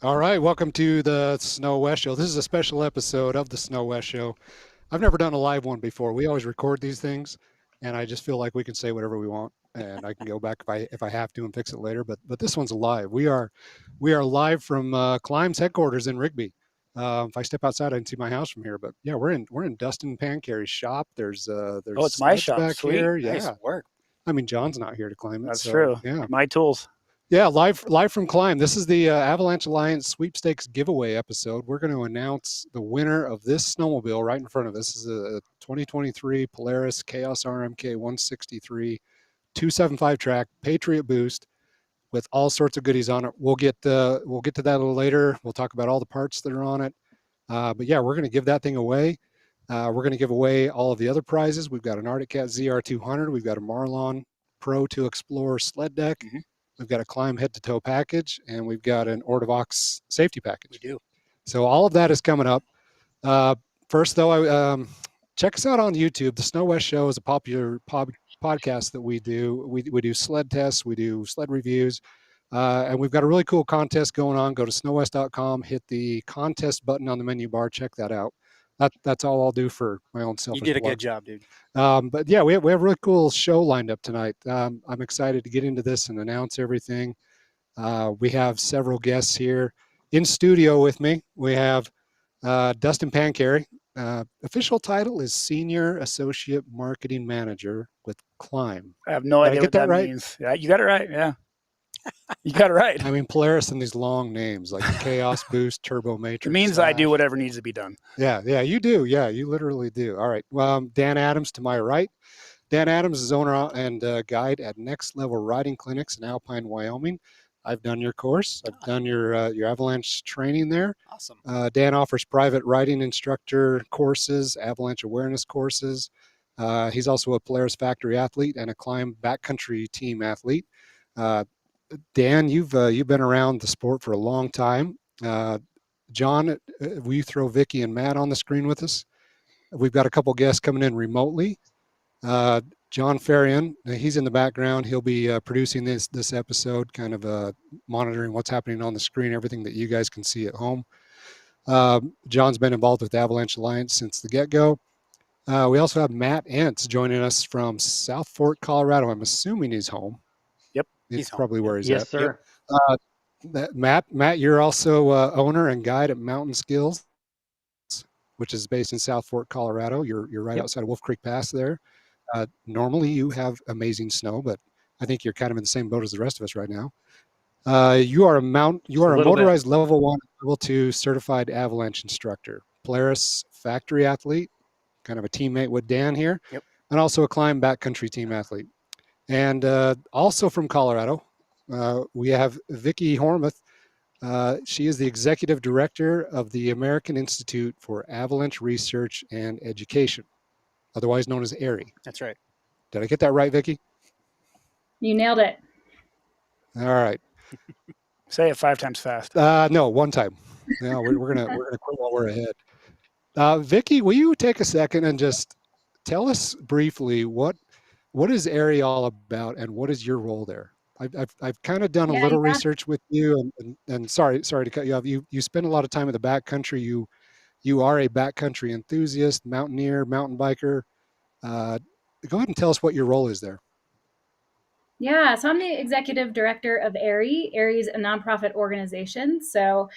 All right, welcome to the SnoWest Show. This is a special episode of the SnoWest Show. I've never done a live one before. We always record these things, and I just feel like we can say whatever we want, and I can go back if I have to and fix it later. But this one's live. We are live from Climb's headquarters in Rigby. If I step outside, I can see my house from here. But yeah, we're in Dustin Pancary's shop. Oh, There's it's my sleds shop. back Sweet. here. Nice Yeah, work. I mean John's not here to climb it, That's so true. yeah. My tools. Yeah, live from Climb. This is the Avalanche Alliance Sweepstakes giveaway episode. We're going to announce the winner of this snowmobile right in front of us. This is a 2023 Polaris Chaos RMK 163 275 track Patriot Boost with all sorts of goodies on it. We'll get to that a little later. We'll talk about all the parts that are on it. But yeah, we're going to give that thing away. We're going to give away all of the other prizes. We've got an Arctic Cat ZR200. We've got a Marlon Pro 2 Explorer sled deck. Mm-hmm. We've got a Climb head-to-toe package, and we've got an Ortovox safety package. We do. So all of that is coming up. First, though, check us out on YouTube. The SnoWest Show is a popular podcast that we do. We do sled tests. We do sled reviews. And we've got a really cool contest going on. Go to snowwest.com, hit the contest button on the menu bar. Check that out. That's all I'll do for my own selfish You did a plug. good job, dude. But yeah, we have a really cool show lined up tonight. I'm excited to get into this and announce everything. We have several guests here in studio with me. We have Dustin Pancary. Official title is Senior Associate Marketing Manager with Climb. I have no Did I idea get what that that right? means. Yeah, you got it right. Yeah. You got it right. I mean, Polaris and these long names like Chaos Boost, Turbo Matrix. It means I do whatever needs to be done. Yeah, you do. Yeah, you literally do. All right. Dan Adams to my right. Dan Adams is owner and guide at Next Level Riding Clinics in Alpine, Wyoming. I've done your course. I've done your Avalanche training there. Awesome. Dan offers private riding instructor courses, Avalanche awareness courses. He's also a Polaris factory athlete and a Climb backcountry team athlete. Dan, you've been around the sport for a long time. John, will you throw Vicky and Matt on the screen with us? We've got a couple guests coming in remotely. John Farian, he's in the background. He'll be producing this episode, kind of monitoring what's happening on the screen, everything that you guys can see at home. John's been involved with Avalanche Alliance since the get-go. We also have Matt Entz joining us from South Fork, Colorado. I'm assuming he's home. Yep, He's probably where he's Yes, at. sir. Matt, you're also owner and guide at Mountain Skills, which is based in South Fork, Colorado. You're right outside of Wolf Creek Pass there. Normally you have amazing snow, but I think you're kind of in the same boat as the rest of us right now. You are a motorized level 1, level 2 certified Avalanche instructor, Polaris factory athlete, kind of a teammate with Dan here, and also a Climb backcountry team athlete. And also from Colorado, we have Vicky Hormuth. She is the executive director of the American Institute for Avalanche Research and Education, otherwise known as AAIRE. That's right. Did I get that right, Vicky? You nailed it. All right. Say it 5 times fast. No, one time. No, we're gonna quit while we're ahead. Vicky, will you take a second and just tell us briefly what is AAIRE all about and what is your role there? I've kind of done a little research with you, and sorry to cut you off. You spend a lot of time in the backcountry. You are a backcountry enthusiast, mountaineer, mountain biker. Go ahead and tell us what your role is there. Yeah, so I'm the executive director of AAIRE. AAIRE is a nonprofit organization. So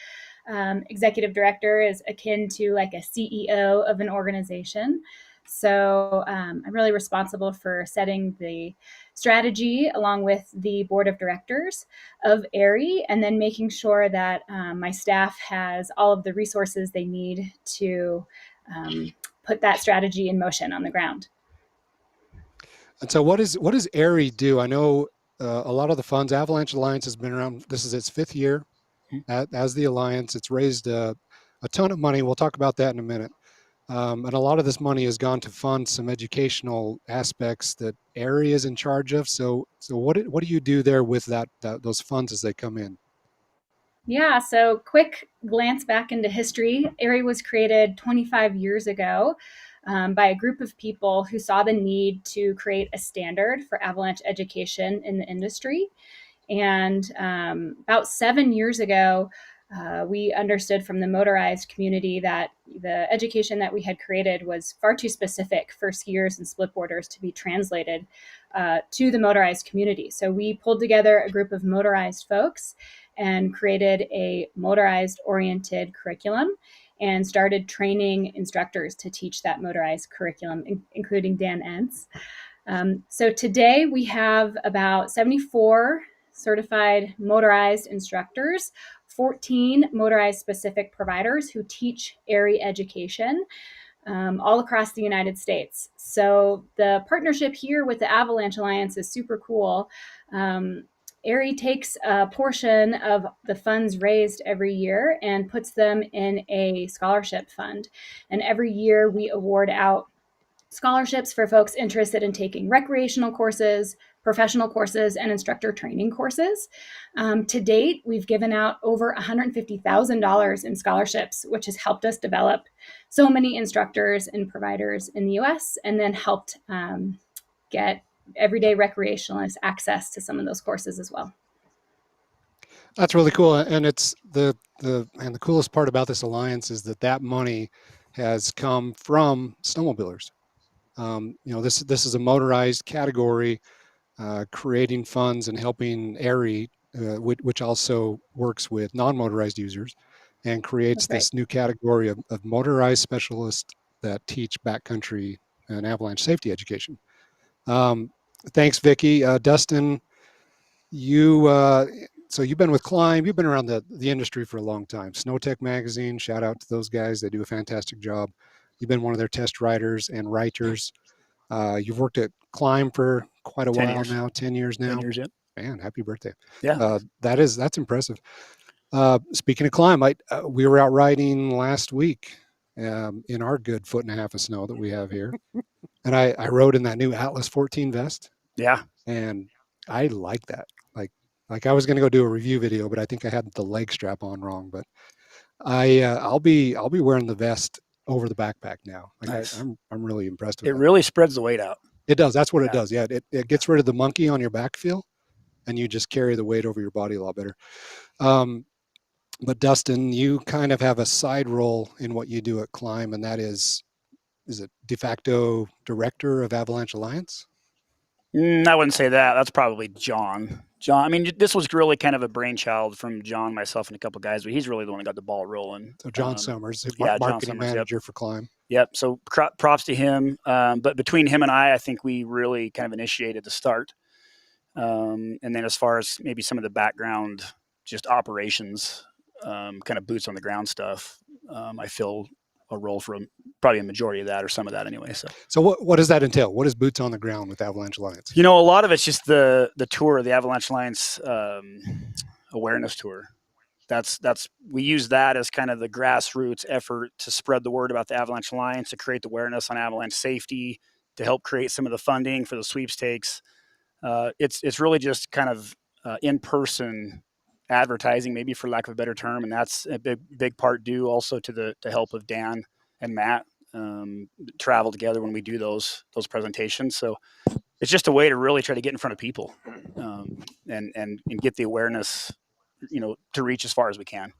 executive director is akin to like a CEO of an organization. So I'm really responsible for setting the strategy along with the board of directors of AAIRE, and then making sure that my staff has all of the resources they need to put that strategy in motion on the ground. And so what does AAIRE do? I know a lot of the funds, Avalanche Alliance has been around, this is its 5th year as the Alliance. It's raised a ton of money. We'll talk about that in a minute. And a lot of this money has gone to fund some educational aspects that AAIRE is in charge of. So what do you do there with those funds as they come in? Yeah, so quick glance back into history. AAIRE was created 25 years ago by a group of people who saw the need to create a standard for avalanche education in the industry. And about 7 years ago, We understood from the motorized community that the education that we had created was far too specific for skiers and splitboarders to be translated to the motorized community. So we pulled together a group of motorized folks and created a motorized oriented curriculum and started training instructors to teach that motorized curriculum, including Dan Entz. So today we have about 74 certified motorized instructors, 14 motorized specific providers who teach AAIRE education all across the United States. So the partnership here with the Avalanche Alliance is super cool. AAIRE takes a portion of the funds raised every year and puts them in a scholarship fund. And every year we award out scholarships for folks interested in taking recreational courses, professional courses, and instructor training courses. To date, we've given out over $150,000 in scholarships, which has helped us develop so many instructors and providers in the US, and then helped get everyday recreationalists access to some of those courses as well. That's really cool, and it's the coolest part about this alliance is that money has come from snowmobilers. This is a motorized category, creating funds and helping AAIRE, which also works with non-motorized users, and creates this new category of motorized specialists that teach backcountry and avalanche safety education. Thanks, Vicki. Dustin, so you've been with Climb. You've been around the industry for a long time. SnowTech Magazine, shout out to those guys. They do a fantastic job. You've been one of their test writers and writers. You've worked at Climb for quite a while now, 10 years now. 10 years, yep. Man, happy birthday. Yeah. That's impressive. Speaking of Climb, we were out riding last week in our good 1.5 feet of snow that we have here. And I rode in that new Atlas 14 vest. Yeah. And I like that. Like I was going to go do a review video, but I think I had the leg strap on wrong. But I'll be wearing the vest over the backpack now. Nice. I'm really impressed with it. It really spreads the weight out. It does. That's what it does. Yeah, it gets rid of the monkey on your back feel, and you just carry the weight over your body a lot better. But Dustin, you kind of have a side role in what you do at Climb, and that is it de facto director of Avalanche Alliance? I wouldn't say that. That's probably John. I mean, this was really kind of a brainchild from John, myself, and a couple of guys, but he's really the one who got the ball rolling. So John Summers, John marketing Summers, manager for Climb. Yep. So props to him. But between him and I think we really kind of initiated the start. And then as far as maybe some of the background, just operations, kind of boots on the ground stuff, I feel a role for probably a majority of that or some of that anyway. So what does that entail? What is boots on the ground with Avalanche Alliance? A lot of it's just the tour, the Avalanche Alliance awareness tour. We use that as kind of the grassroots effort to spread the word about the Avalanche Alliance, to create the awareness on avalanche safety, to help create some of the funding for the sweepstakes. It's really just kind of in-person advertising, maybe for lack of a better term, and that's a big part due also to the help of Dan and Matt travel together when we do those presentations. So it's just a way to really try to get in front of people and get the awareness, to reach as far as we can.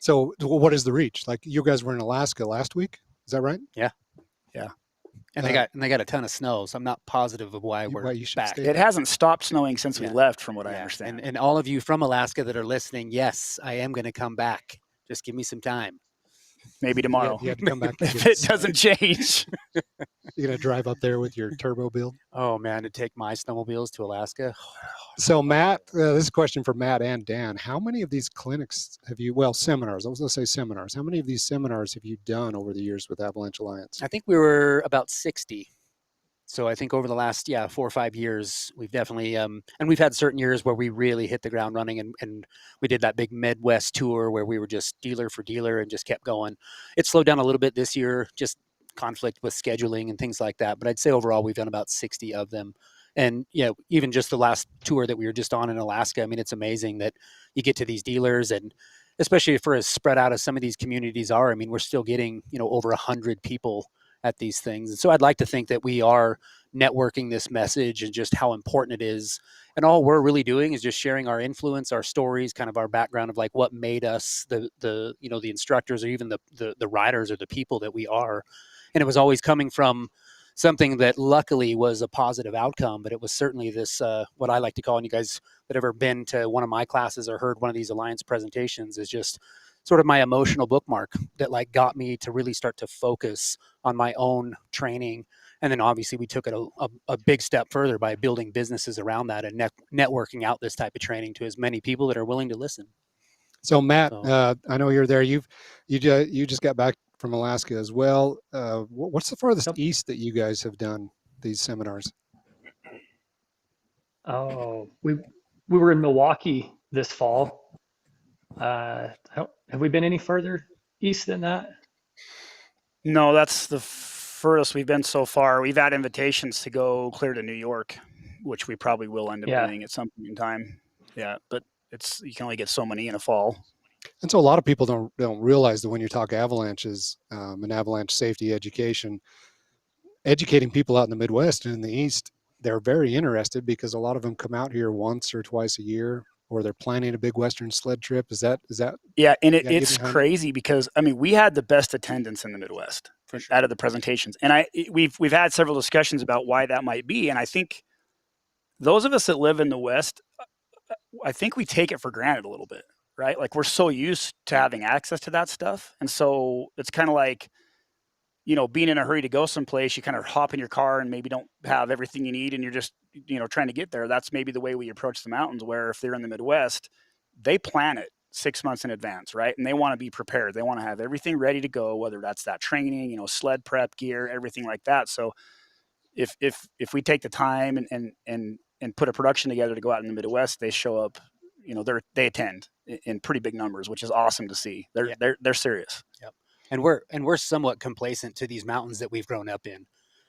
So what is the reach? Like you guys were in Alaska last week, is that right? Yeah. And they got a ton of snow, so I'm not positive of why we're back. It hasn't stopped snowing since we left, from what I understand. And all of you from Alaska that are listening, yes, I am going to come back. Just give me some time. Maybe tomorrow. You have to come back if it doesn't change. You're going to drive up there with your turbo build? Oh, man, to take my snowmobiles to Alaska. So, Matt, this is a question for Matt and Dan. How many of these clinics have you, seminars, I was going to say seminars. How many of these seminars have you done over the years with Avalanche Alliance? I think we were about 60. So I think over the last, 4 or 5 years, we've definitely, and we've had certain years where we really hit the ground running, and we did that big Midwest tour where we were just dealer for dealer and just kept going. It slowed down a little bit this year, just conflict with scheduling and things like that. But I'd say overall, we've done about 60 of them. And, even just the last tour that we were just on in Alaska, I mean, it's amazing that you get to these dealers, and especially for as spread out as some of these communities are, I mean, we're still getting, over 100 people at these things. And so I'd like to think that we are networking this message and just how important it is. And all we're really doing is just sharing our influence, our stories, kind of our background of like what made us the instructors, or even the riders, or the people that we are. And it was always coming from something that luckily was a positive outcome, but it was certainly this, what I like to call, and you guys that ever been to one of my classes or heard one of these Alliance presentations, is just sort of my emotional bookmark that like got me to really start to focus on my own training. And then obviously we took it a big step further by building businesses around that and networking out this type of training to as many people that are willing to listen. So Matt, I know you're there. You just got back from Alaska as well. What's the farthest east that you guys have done these seminars? Oh, we were in Milwaukee this fall. Have we been any further east than that? No, that's the furthest we've been so far. We've had invitations to go clear to New York, which we probably will end up doing at some point in time. Yeah, but you can only get so many in a fall. And so a lot of people don't realize that when you talk avalanches and avalanche safety education, educating people out in the Midwest and in the East, they're very interested because a lot of them come out here once or twice a year, or they're planning a big Western sled trip. Is that? Yeah, and it's crazy because I mean we had the best attendance in the Midwest out of the presentations, and we've had several discussions about why that might be, and I think those of us that live in the West, I think we take it for granted a little bit, right? Like we're so used to having access to that stuff, and so it's kind of like, being in a hurry to go someplace, you kind of hop in your car and maybe don't have everything you need, and you're just trying to get there. That's maybe the way we approach the mountains, where if they're in the Midwest, they plan it 6 months in advance, right? And they want to be prepared. They want to have everything ready to go, whether that's that training, sled prep gear, everything like that. So if we take the time and put a production together to go out in the Midwest, they show up, they attend in pretty big numbers, which is awesome to see. They're serious. Yep. And we're somewhat complacent to these mountains that we've grown up in.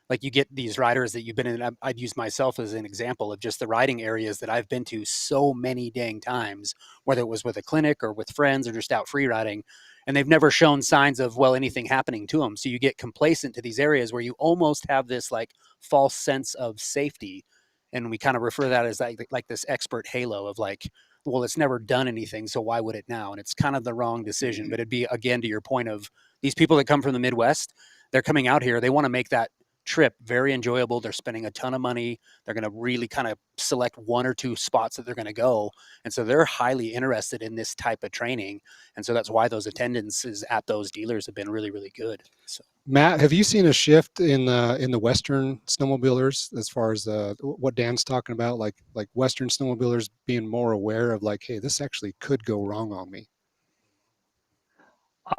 Like you get these riders that you've been in. I'd use myself as an example of just the riding areas that I've been to so many dang times, whether it was with a clinic or with friends or just out free riding, and they've never shown signs of anything happening to them. So you get complacent to these areas where you almost have this like false sense of safety, and we kind of refer to that as like this expert halo of like, well, it's never done anything, so why would it now? And it's kind of the wrong decision. But it'd be, again, to your point of these people that come from the Midwest, they're coming out here, they want to make that trip very enjoyable. They're spending a ton of money. They're going to really kind of select one or two spots that they're going to go. And so they're highly interested in this type of training. And so that's why those attendances at those dealers have been really, really good. So, Matt, have you seen a shift in the Western snowmobilers as far as what Dan's talking about, like Western snowmobilers being more aware of like, hey, this actually could go wrong on me?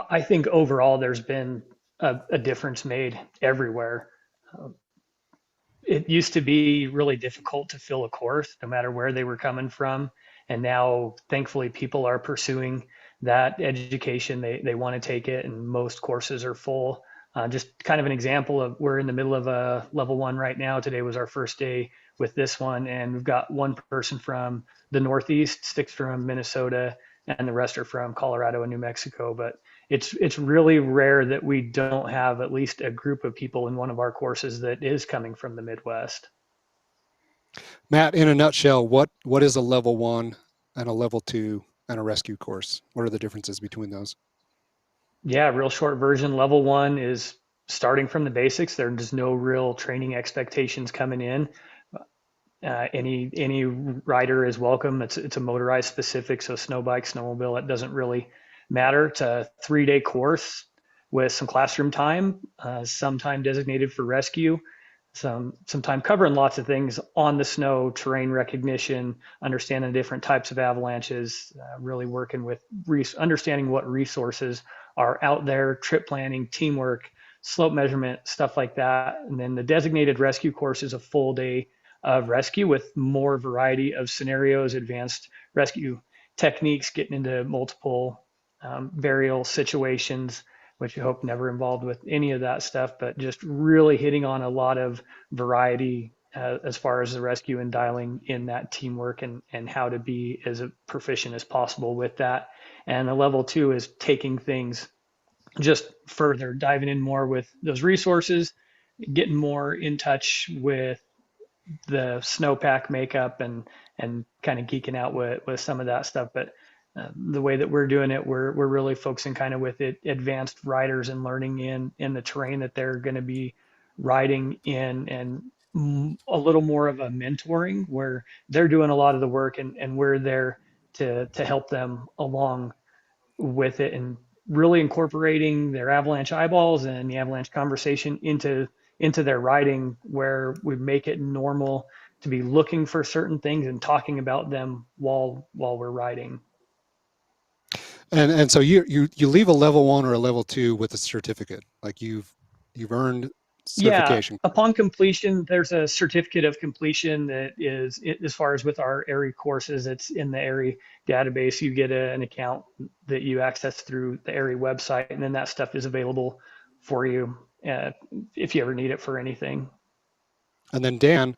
I think overall there's been a difference made everywhere. It used to be really difficult to fill a course, no matter where they were coming from. And now, thankfully, people are pursuing that education. They want to take it, and most courses are full. Just kind of an example of, we're in the middle of a level 1 right now. Today was our first day with this one, and we've got one person from the Northeast, 6 from Minnesota, and the rest are from Colorado and New Mexico. But it's really rare that we don't have at least a group of people in one of our courses that is coming from the Midwest. Matt, in a nutshell, what is a level 1 and a level 2 and a rescue course? What are the differences between those? Yeah, real short version. Level 1 is starting from the basics. There's no real training expectations coming in. Any rider is welcome. It's a motorized specific, so snow bike, snowmobile, it doesn't really matter. It's a 3-day course with some classroom time, some time designated for rescue, some time covering lots of things on the snow, terrain recognition, understanding the different types of avalanches, really working with understanding what resources are out there, trip planning, teamwork, slope measurement, stuff like that. And then the designated rescue course is a full day of rescue with more variety of scenarios, advanced rescue techniques, getting into multiple burial situations, which I hope never involved with any of that stuff, but just really hitting on a lot of variety as far as the rescue and dialing in that teamwork and how to be as proficient as possible with that. And the level 2 is taking things just further, diving in more with those resources, getting more in touch with the snowpack makeup and kind of geeking out with some of that stuff. But the way that we're doing it, we're really focusing kind of with it, advanced riders and learning in the terrain that they're going to be riding in, and a little more of a mentoring where they're doing a lot of the work, and we're there to help them along with it, and really incorporating their Avalanche eyeballs and the Avalanche conversation into their writing, where we make it normal to be looking for certain things and talking about them while we're writing. And so you leave a level 1 or a level 2 with a certificate, like you've earned certification. Yeah, upon completion, there's a certificate of completion that is, as far as with our AAIRE courses, it's in the AAIRE database. You get an account that you access through the AAIRE website, and then that stuff is available for you if you ever need it for anything. And then Dan,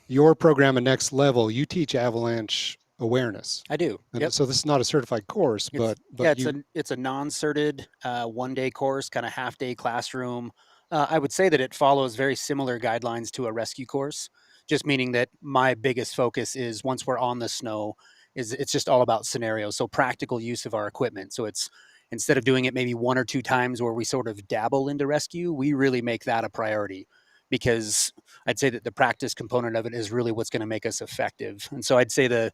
your program at Next Level, you teach Avalanche awareness. I do. And Yep. so this is not a certified course, but yeah, it's a non-certed 1-day course, kind of half-day classroom. I would say that it follows very similar guidelines to a rescue course, just meaning that my biggest focus is, once we're on the snow, it's just all about scenarios. So practical use of our equipment. So it's, instead of doing it maybe 1 or 2 times where we sort of dabble into rescue, we really make that a priority, because I'd say that the practice component of it is really what's going to make us effective. And so I'd say to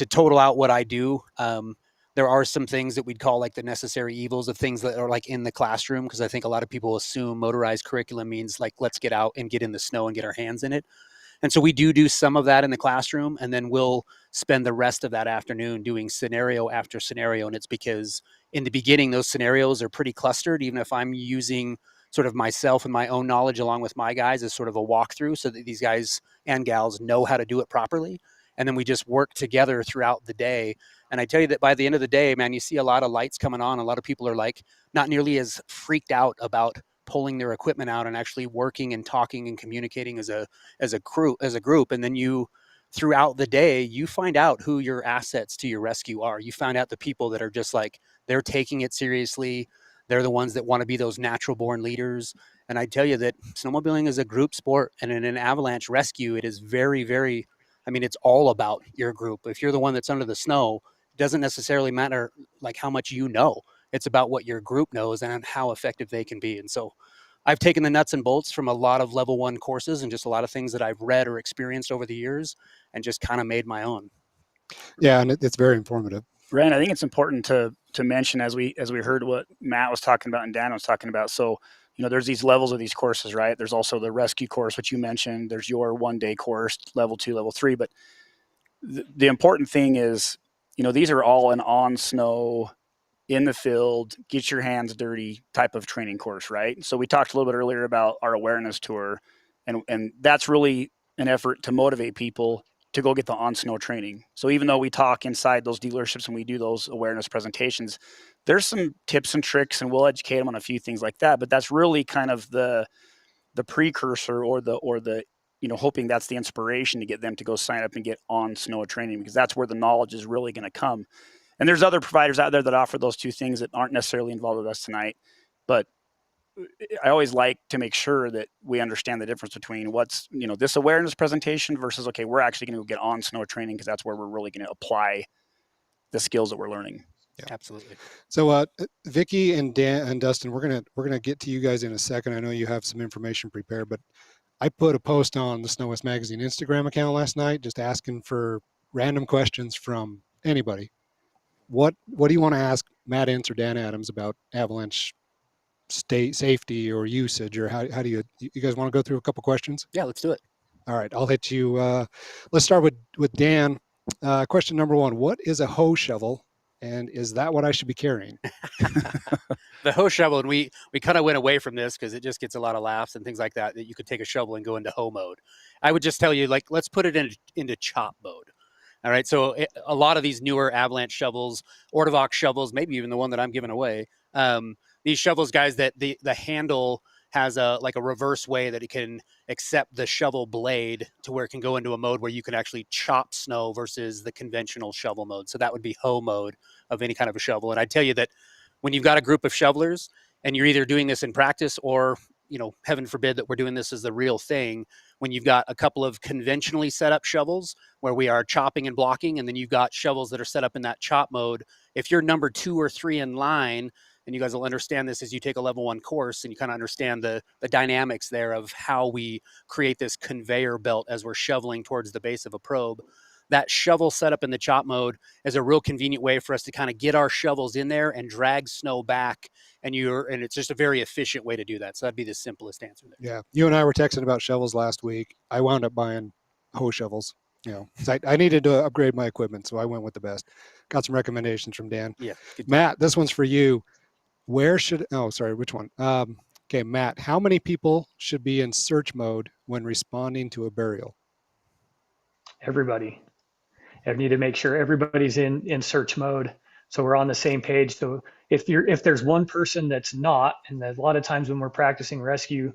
total out what I do, there are some things that we'd call like the necessary evils of things that are like in the classroom, because I think a lot of people assume motorized curriculum means like, let's get out and get in the snow and get our hands in it. And so we do some of that in the classroom, and then we'll spend the rest of that afternoon doing scenario after scenario. And it's because in the beginning, those scenarios are pretty clustered, even if I'm using sort of myself and my own knowledge along with my guys as sort of a walkthrough, so that these guys and gals know how to do it properly. And then we just work together throughout the day. And I tell you that by the end of the day, man, you see a lot of lights coming on. A lot of people are like not nearly as freaked out about pulling their equipment out and actually working and talking and communicating as a group. And then you, throughout the day, you find out who your assets to your rescue are. You find out the people that are just like, they're taking it seriously. They're the ones that want to be those natural born leaders. And I tell you that snowmobiling is a group sport, and in an avalanche rescue, it is very, very, it's all about your group. If you're the one that's under the snow, it doesn't necessarily matter like how much you know. It's about what your group knows and how effective they can be. And so I've taken the nuts and bolts from a lot of level 1 courses and just a lot of things that I've read or experienced over the years, and just kind of made my own. Yeah, and it's very informative. Ryan, I think it's important to mention, as we heard what Matt was talking about and Dan was talking about. So, there's these levels of these courses, right? There's also the rescue course, which you mentioned. There's your 1-day course, level 2, level 3. But the important thing is, these are all an on snow, in the field, get your hands dirty type of training course, right? So we talked a little bit earlier about our awareness tour, and that's really an effort to motivate people to go get the on snow training. So even though we talk inside those dealerships and we do those awareness presentations, there's some tips and tricks, and we'll educate them on a few things like that. But that's really kind of the precursor, or the hoping that's the inspiration to get them to go sign up and get on snow training, because that's where the knowledge is really going to come. And there's other providers out there that offer those 2 things that aren't necessarily involved with us tonight. But I always like to make sure that we understand the difference between what's, this awareness presentation versus, okay, we're actually going to get on snow training, because that's where we're really going to apply the skills that we're learning. Yeah, absolutely. So Vicky and Dan and Dustin, we're gonna get to you guys in a second. I know you have some information prepared, but I put a post on the SnoWest Magazine Instagram account last night, just asking for random questions from anybody. What do you want to ask Matt Entz or Dan Adams about Avalanche state safety or usage, or how do you guys want to go through a couple questions? Yeah, let's do it. All right, I'll hit you. Let's start with Dan. Question number 1: what is a hoe shovel, and is that what I should be carrying? The hoe shovel, and we kind of went away from this because it just gets a lot of laughs and things like that you could take a shovel and go into hoe mode. I would just tell you, like, let's put it into chop mode. All right, so a lot of these newer Avalanche shovels, Ortovox shovels, maybe even the one that I'm giving away, these shovels, guys, that the handle has a reverse way that it can accept the shovel blade to where it can go into a mode where you can actually chop snow versus the conventional shovel mode. So that would be hoe mode of any kind of a shovel. And I tell you that when you've got a group of shovelers and you're either doing this in practice or heaven forbid that we're doing this as the real thing, when you've got a couple of conventionally set up shovels where we are chopping and blocking, and then you've got shovels that are set up in that chop mode. If you're number 2 or 3 in line, and you guys will understand this as you take a level 1 course and you kind of understand the dynamics there of how we create this conveyor belt as we're shoveling towards the base of a probe. That shovel setup in the chop mode is a real convenient way for us to kind of get our shovels in there and drag snow back. And it's just a very efficient way to do that. So that'd be the simplest answer there. Yeah. You and I were texting about shovels last week. I wound up buying hoe shovels. I needed to upgrade my equipment, so I went with the best. Got some recommendations from Dan. Yeah. Matt, this one's for you. Which one? Okay, Matt, how many people should be in search mode when responding to a burial? Everybody. I need to make sure everybody's in search mode, so we're on the same page. So if there's one person that's not, and a lot of times when we're practicing rescue,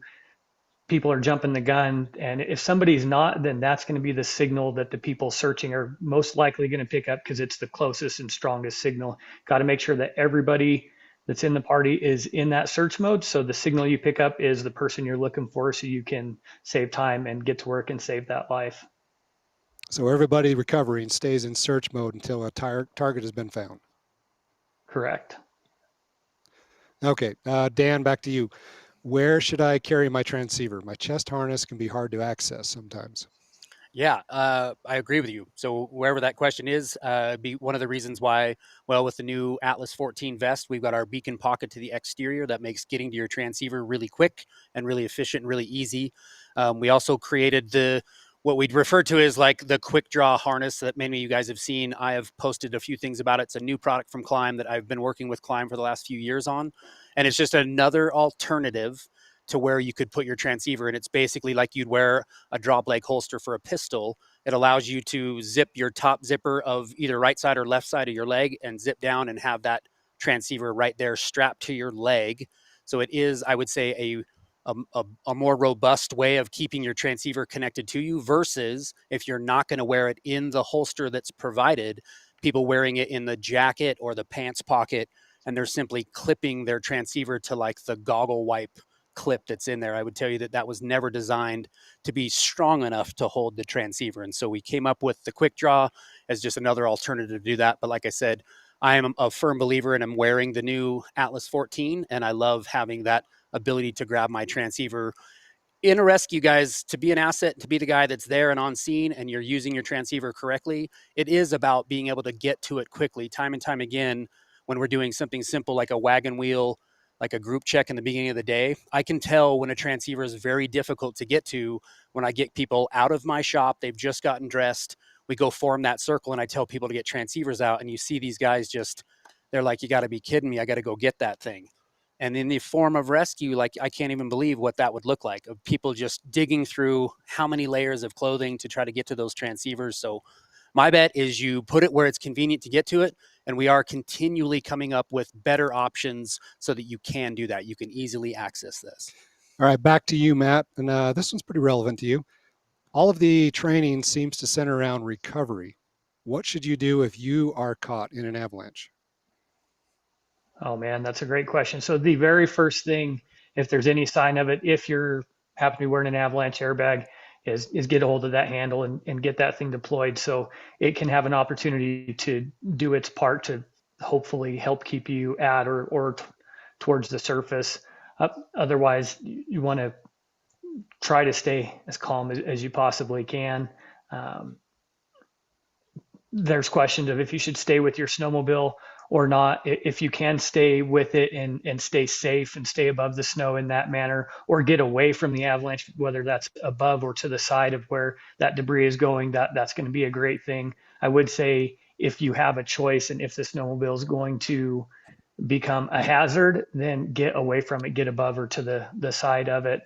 people are jumping the gun, and if somebody's not, then that's going to be the signal that the people searching are most likely going to pick up, because it's the closest and strongest signal. Got to make sure that everybody that's in the party is in that search mode, so the signal you pick up is the person you're looking for, so you can save time and get to work and save that life. So everybody recovering stays in search mode until a target has been found. Correct. Okay, Dan, back to you. Where should I carry my transceiver? My chest harness can be hard to access sometimes. Yeah, I agree with you. So wherever that question is, be one of the reasons why, well, with the new Atlas 14 vest, we've got our beacon pocket to the exterior that makes getting to your transceiver really quick and really efficient and really easy. We also created what we'd refer to as like the quick draw harness that many of you guys have seen. I have posted a few things about it. It's a new product from Climb that I've been working with Climb for the last few years on. And it's just another alternative to where you could put your transceiver. And it's basically like you'd wear a drop leg holster for a pistol. It allows you to zip your top zipper of either right side or left side of your leg and zip down and have that transceiver right there strapped to your leg. So it is, I would say, a more robust way of keeping your transceiver connected to you, versus if you're not going to wear it in the holster that's provided, people wearing it in the jacket or the pants pocket, and they're simply clipping their transceiver to like the goggle wipe clip that's in there. I would tell you that was never designed to be strong enough to hold the transceiver. And so we came up with the quick draw as just another alternative to do that. But like I said, I am a firm believer, and I'm wearing the new Atlas 14, and I love having that ability to grab my transceiver in a rescue, guys. To be an asset, to be the guy that's there and on scene, and you're using your transceiver correctly, it is about being able to get to it quickly. Time and time again, when we're doing something simple like a wagon wheel, like a group check in the beginning of the day, I can tell when a transceiver is very difficult to get to when I get people out of my shop. They've just gotten dressed. We go form that circle, and I tell people to get transceivers out, and you see these guys they're like, you got to be kidding me. I got to go get that thing. And in the form of rescue, like, I can't even believe what that would look like, of people just digging through how many layers of clothing to try to get to those transceivers. So my bet is you put it where it's convenient to get to it. And we are continually coming up with better options so that you can do that. You can easily access this. All right, back to you, Matt. And this one's pretty relevant to you. All of the training seems to center around recovery. What should you do if you are caught in an avalanche? Oh man, that's a great question. So the very first thing, if there's any sign of it, if you're happen to be wearing an avalanche airbag, is get a hold of that handle and get that thing deployed, so it can have an opportunity to do its part to hopefully help keep you at or towards the surface. Otherwise, you want to try to stay as calm as you possibly can. There's questions of if you should stay with your snowmobile or not. If you can stay with it and stay safe and stay above the snow in that manner, or get away from the avalanche, whether that's above or to the side of where that debris is going, that's going to be a great thing. I would say if you have a choice and if the snowmobile is going to become a hazard, then get away from it, get above or to the side of it.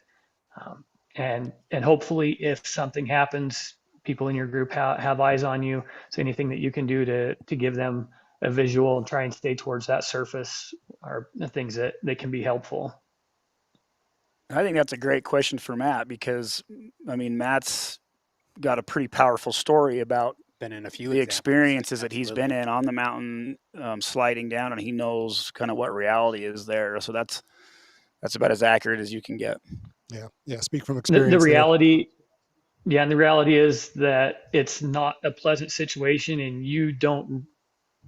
And hopefully if something happens, people in your group have eyes on you. So anything that you can do to give them a visual and try and stay towards that surface are the things that can be helpful. I think that's a great question for Matt, because I mean, Matt's got a pretty powerful story about Been in a few the examples. experiences that he's Absolutely. been in on the mountain, sliding down, and he knows kind of what reality is there. So that's That's about as accurate as you can get. Yeah. Speak from experience. The reality, and the reality is that it's not a pleasant situation, and you don't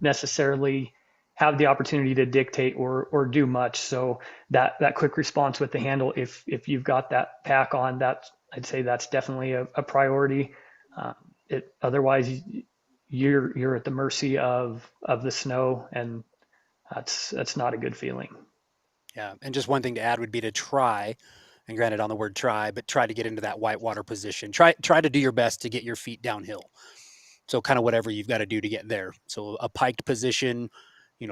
necessarily have the opportunity to dictate or do much. So that quick response with the handle, if you've got that pack on, I'd say that's definitely a priority. Otherwise, you're at the mercy of the snow, and that's not a good feeling. Yeah, and just one thing to add would be to try, and granted on the word try, but try to get into that whitewater position. Try to do your best to get your feet downhill. So kind of whatever you've got to do to get there. So a piked position,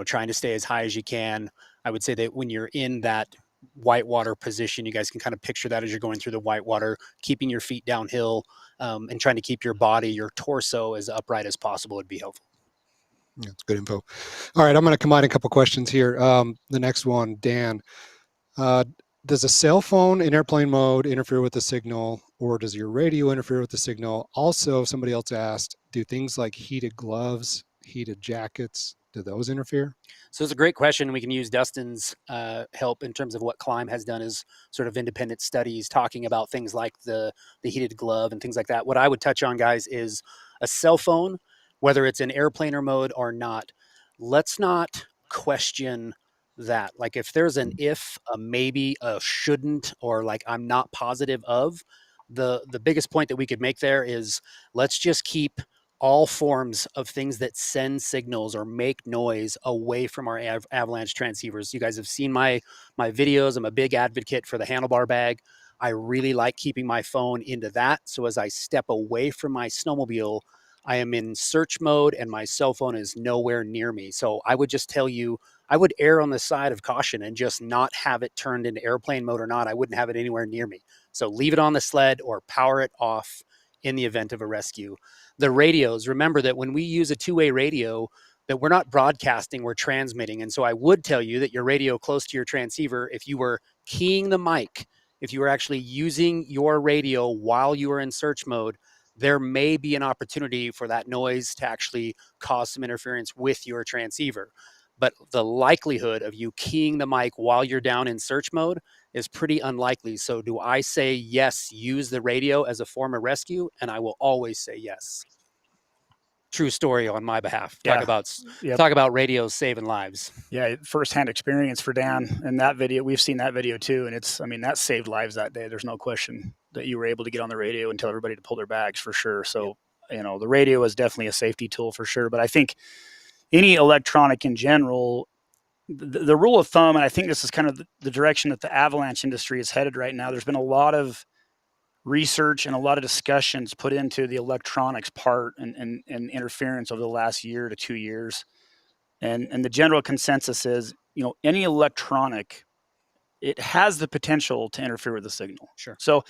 trying to stay as high as you can. I would say that when you're in that whitewater position, you guys can kind of picture that as you're going through the whitewater, keeping your feet downhill, and trying to keep your body, your torso as upright as possible would be helpful. That's good info. All right, I'm going to combine a couple questions here. The next one, Dan, does a cell phone in airplane mode interfere with the signal, or does your radio interfere with the signal? Also, somebody else asked, do things like heated gloves, heated jackets, do those interfere? So it's a great question. We can use Dustin's help in terms of what Climb has done is sort of independent studies talking about things like the heated glove and things like that. What I would touch on, guys, is a cell phone, whether it's in airplaner mode or not. Let's not question that. Like if there's an if, a maybe, a shouldn't, or like I'm not positive of, the biggest point that we could make there is let's just keep all forms of things that send signals or make noise away from our Avalanche transceivers. You guys have seen my videos. I'm a big advocate for the handlebar bag. I really like keeping my phone into that. So as I step away from my snowmobile, I am in search mode and my cell phone is nowhere near me. So I would just tell you, I would err on the side of caution and just not have it turned into airplane mode or not. I wouldn't have it anywhere near me. So leave it on the sled or power it off in the event of a rescue. The radios, remember that when we use a two-way radio, that we're not broadcasting, we're transmitting. And so I would tell you that your radio close to your transceiver, if you were keying the mic, if you were actually using your radio while you were in search mode, there may be an opportunity for that noise to actually cause some interference with your transceiver. But the likelihood of you keying the mic while you're down in search mode is pretty unlikely. So do I say yes, use the radio as a form of rescue? And I will always say yes. True story on my behalf. Talk about radios saving lives. Yeah, firsthand experience for Dan. And that video, we've seen that video too. And that saved lives that day. There's no question that you were able to get on the radio and tell everybody to pull their bags for sure. So, the radio is definitely a safety tool for sure. But I think any electronic in general, the rule of thumb, and I think this is kind of the direction that the Avalanche industry is headed right now. There's been a lot of research and a lot of discussions put into the electronics part and interference over the last year to 2 years. And the general consensus is, any electronic, it has the potential to interfere with the signal. Sure. So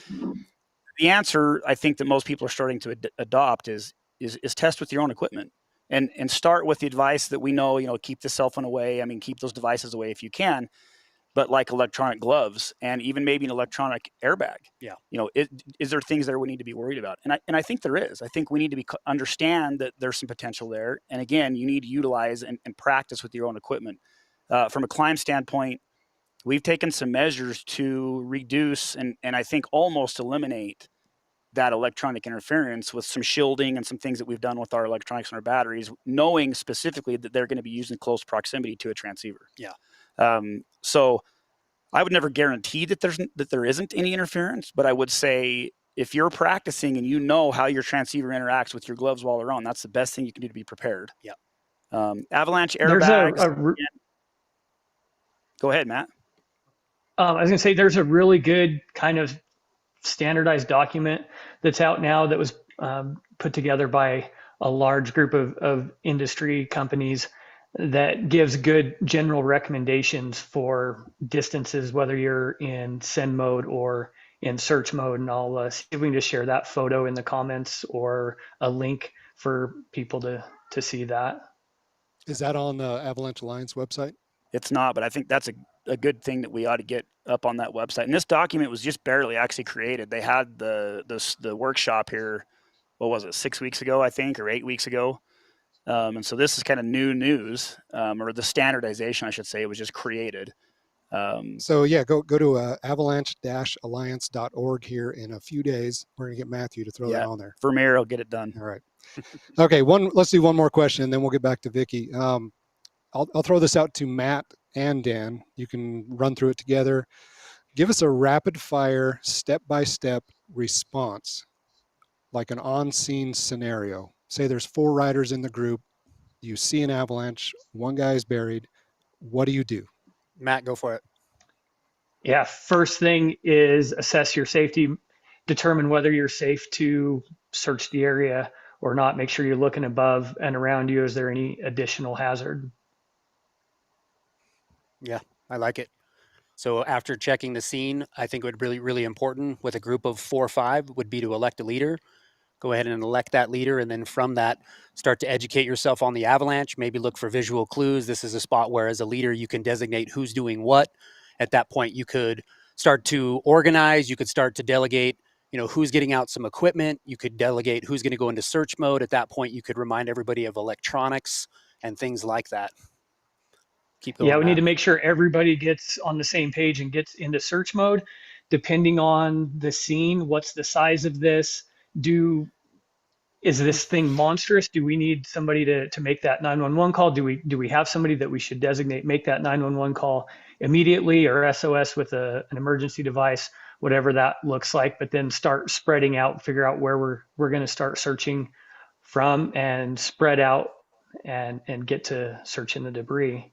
the answer I think that most people are starting to adopt is test with your own equipment. And start with the advice that we know, keep the cell phone away. Keep those devices away if you can, but like electronic gloves and even maybe an electronic airbag. Yeah. Is there things there we need to be worried about? And I think there is. I think we need to understand that there's some potential there. And again, you need to utilize and practice with your own equipment. From a Climb standpoint, we've taken some measures to reduce and I think almost eliminate that electronic interference with some shielding and some things that we've done with our electronics and our batteries, knowing specifically that they're going to be used in close proximity to a transceiver. Yeah. So I would never guarantee that there isn't any interference, but I would say if you're practicing and you know how your transceiver interacts with your gloves while they're on, that's the best thing you can do to be prepared. Yeah. Avalanche airbags. Go ahead, Matt. I was going to say there's a really good kind of standardized document that's out now that was put together by a large group of industry companies that gives good general recommendations for distances, whether you're in send mode or in search mode. And I'll see if we can just share that photo in the comments or a link for people to see that. Is that on the Avalanche Alliance website? It's not, but I think that's a good thing that we ought to get up on that website. And this document was just barely actually created. They had the workshop here, what was it, 6 weeks ago, I think, or 8 weeks ago. And so this is kind of new news, or the standardization, I should say, was just created. So yeah, go to avalanche-alliance.org here in a few days. We're gonna get Matthew to throw that on there. For mayor, I'll get it done. All right. Okay, let's do one more question, and then we'll get back to Vicky. I'll throw this out to Matt and Dan. You can run through it together. Give us a rapid fire, step-by-step response, like an on-scene scenario. Say there's 4 riders in the group. You see an avalanche. One guy is buried. What do you do? Matt, go for it. Yeah, first thing is assess your safety, determine whether you're safe to search the area or not. Make sure you're looking above and around you. Is there any additional hazard? Yeah, I like it. So after checking the scene, I think it would really, really important with a group of 4 or 5 would be to elect a leader. Go ahead and elect that leader. And then from that, start to educate yourself on the avalanche, maybe look for visual clues. This is a spot where as a leader, you can designate who's doing what. At that point, you could start to organize. You could start to delegate, who's getting out some equipment. You could delegate who's going to go into search mode. At that point, you could remind everybody of electronics and things like that. Keep going. Yeah, we Matt. need to make sure everybody gets on the same page and gets into search mode. Depending on the scene, what's the size of this? Is this thing monstrous? Do we need somebody to make that 911 call? Do we have somebody that we should designate make that 911 call immediately, or SOS with an emergency device, whatever that looks like? But then start spreading out, figure out where we're going to start searching from, and spread out and get to searching the debris.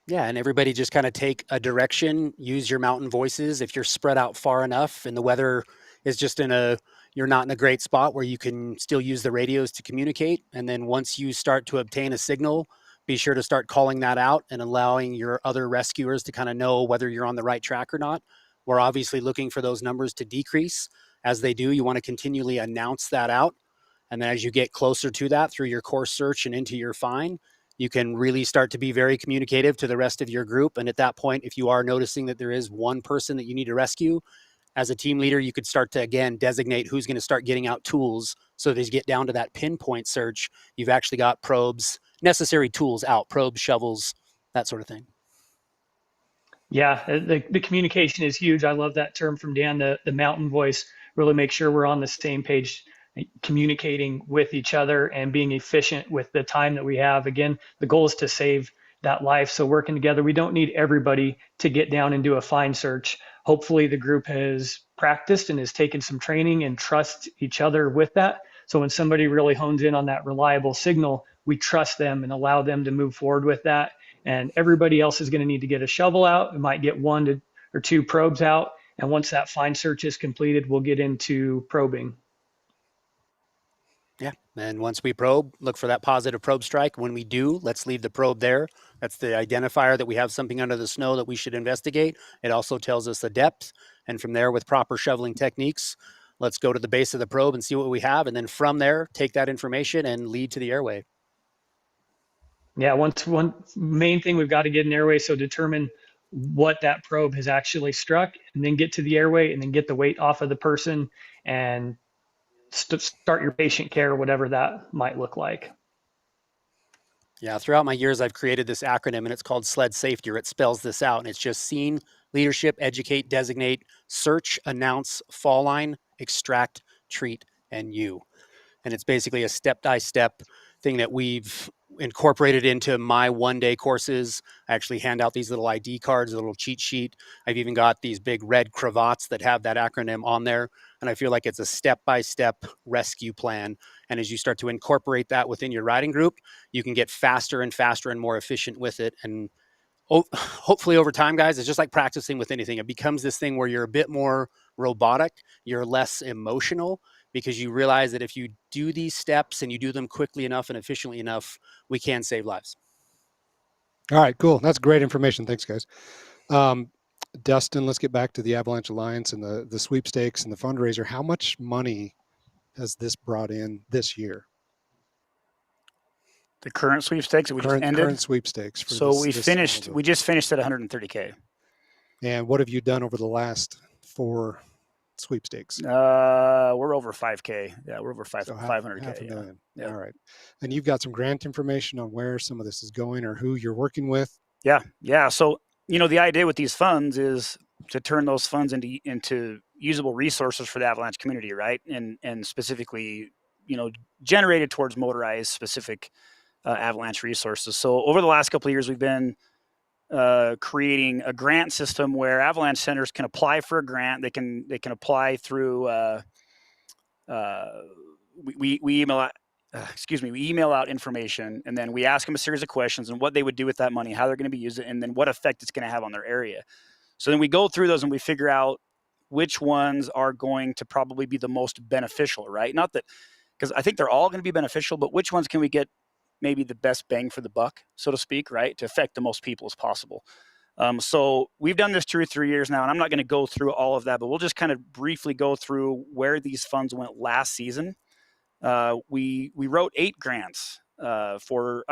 Yeah, and everybody just kind of take a direction, use your mountain voices. If you're spread out far enough and the weather is just you're not in a great spot where you can still use the radios to communicate. And then once you start to obtain a signal, be sure to start calling that out and allowing your other rescuers to kind of know whether you're on the right track or not. We're obviously looking for those numbers to decrease. As they do, you want to continually announce that out. And then as you get closer to that through your course search and into your find, you can really start to be very communicative to the rest of your group. And at that point, if you are noticing that there is one person that you need to rescue, as a team leader, you could start to, again, designate who's going to start getting out tools. So as you get down to that pinpoint search, you've actually got probes, necessary tools out, probes, shovels, that sort of thing. Yeah, the communication is huge. I love that term from Dan, the mountain voice. Really make sure we're on the same page, communicating with each other and being efficient with the time that we have. Again, the goal is to save that life. So working together, we don't need everybody to get down and do a find search. Hopefully the group has practiced and has taken some training and trust each other with that. So when somebody really hones in on that reliable signal, we trust them and allow them to move forward with that. And everybody else is going to need to get a shovel out. We might get 1 or 2 probes out. And once that find search is completed, we'll get into probing. Yeah. And once we probe, look for that positive probe strike. When we do, let's leave the probe there. That's the identifier that we have something under the snow that we should investigate. It also tells us the depth. And from there, with proper shoveling techniques, let's go to the base of the probe and see what we have. And then from there, take that information and lead to the airway. Yeah, one main thing, we've got to get an airway. So determine what that probe has actually struck, and then get to the airway, and then get the weight off of the person and start your patient care, whatever that might look like. Yeah, throughout my years, I've created this acronym, and it's called SLED Safety, or it spells this out. And it's just scene, leadership, educate, designate, search, announce, fall line, extract, treat, and you. And it's basically a step-by-step thing that we've incorporated into my one-day courses. I actually hand out these little ID cards, a little cheat sheet. I've even got these big red cravats that have that acronym on there. And I feel like it's a step-by-step rescue plan. And as you start to incorporate that within your riding group, you can get faster and faster and more efficient with it. And hopefully over time, guys, it's just like practicing with anything. It becomes this thing where you're a bit more robotic, you're less emotional, because you realize that if you do these steps and you do them quickly enough and efficiently enough, we can save lives. All right, cool. That's great information. Thanks, guys. Dustin, let's get back to the Avalanche Alliance and the sweepstakes and the fundraiser. How much money has this brought in this year? The current sweepstakes that we just ended? Current sweepstakes. So we just finished at 130K. And what have you done over the last 4 sweepstakes? We're over 5K. Yeah, we're over 500K. Half a million. Yeah. All right. And you've got some grant information on where some of this is going or who you're working with? Yeah. So the idea with these funds is to turn those funds into usable resources for the Avalanche community, right? And specifically, generated towards Motorized specific Avalanche resources. So over the last couple of years, we've been creating a grant system where Avalanche Centers can apply for a grant. They can apply through we email out. We email out information, and then we ask them a series of questions and what they would do with that money, how they're going to be using it, and then what effect it's going to have on their area. So then we go through those and we figure out which ones are going to probably be the most beneficial, right? Not that, because I think they're all going to be beneficial, but which ones can we get maybe the best bang for the buck, so to speak, right? To affect the most people as possible. So we've done this 2 or 3 years now, and I'm not going to go through all of that, but we'll just kind of briefly go through where these funds went last season. We wrote 7 grants for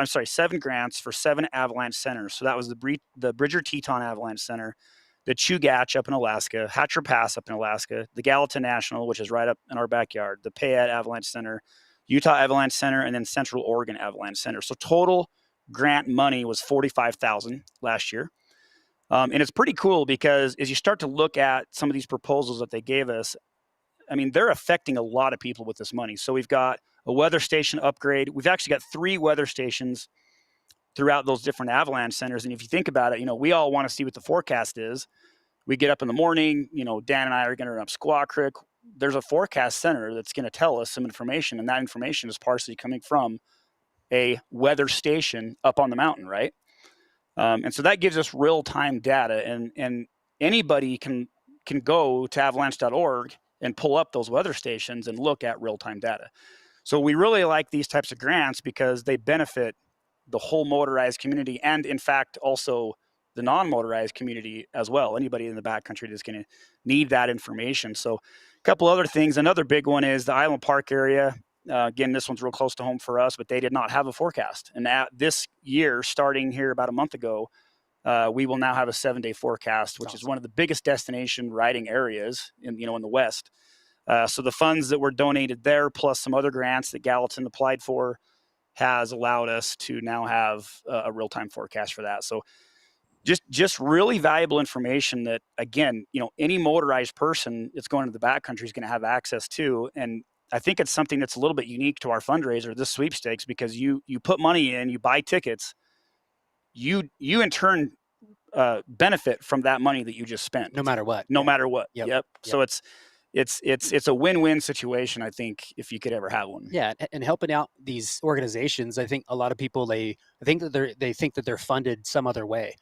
7 Avalanche Centers. So that was the Bridger Teton Avalanche Center, the Chugach up in Alaska, Hatcher Pass up in Alaska, the Gallatin National, which is right up in our backyard, the Payette Avalanche Center, Utah Avalanche Center, and then Central Oregon Avalanche Center. So total grant money was $45,000 last year. And it's pretty cool because as you start to look at some of these proposals that they gave us, I mean, they're affecting a lot of people with this money. So we've got a weather station upgrade. We've actually got 3 weather stations throughout those different Avalanche Centers. And if you think about it, we all want to see what the forecast is. We get up in the morning, Dan and I are going to run up Squaw Creek. There's a forecast center that's going to tell us some information. And that information is partially coming from a weather station up on the mountain, right? And so that gives us real-time data. And anybody can go to avalanche.org and pull up those weather stations and look at real-time data. So we really like these types of grants because they benefit the whole motorized community and, in fact, also the non-motorized community as well. Anybody in the backcountry that's going to need that information. So a couple other things. Another big one is the Island Park area. Again, this one's real close to home for us, but they did not have a forecast. And this year, starting here about a month ago, we will now have a 7-day forecast, which is one of the biggest destination riding areas in the West. So the funds that were donated there, plus some other grants that Gallatin applied for, has allowed us to now have a real-time forecast for that. So just really valuable information that, again, any motorized person that's going to the backcountry is going to have access to. And I think it's something that's a little bit unique to our fundraiser, this sweepstakes, because you put money in, you buy tickets, you in turn benefit from that money that you just spent. No matter what. No matter what. Yep. So it's a win-win situation, I think, if you could ever have one. Yeah, and helping out these organizations, I think a lot of people they think that they're funded some other way.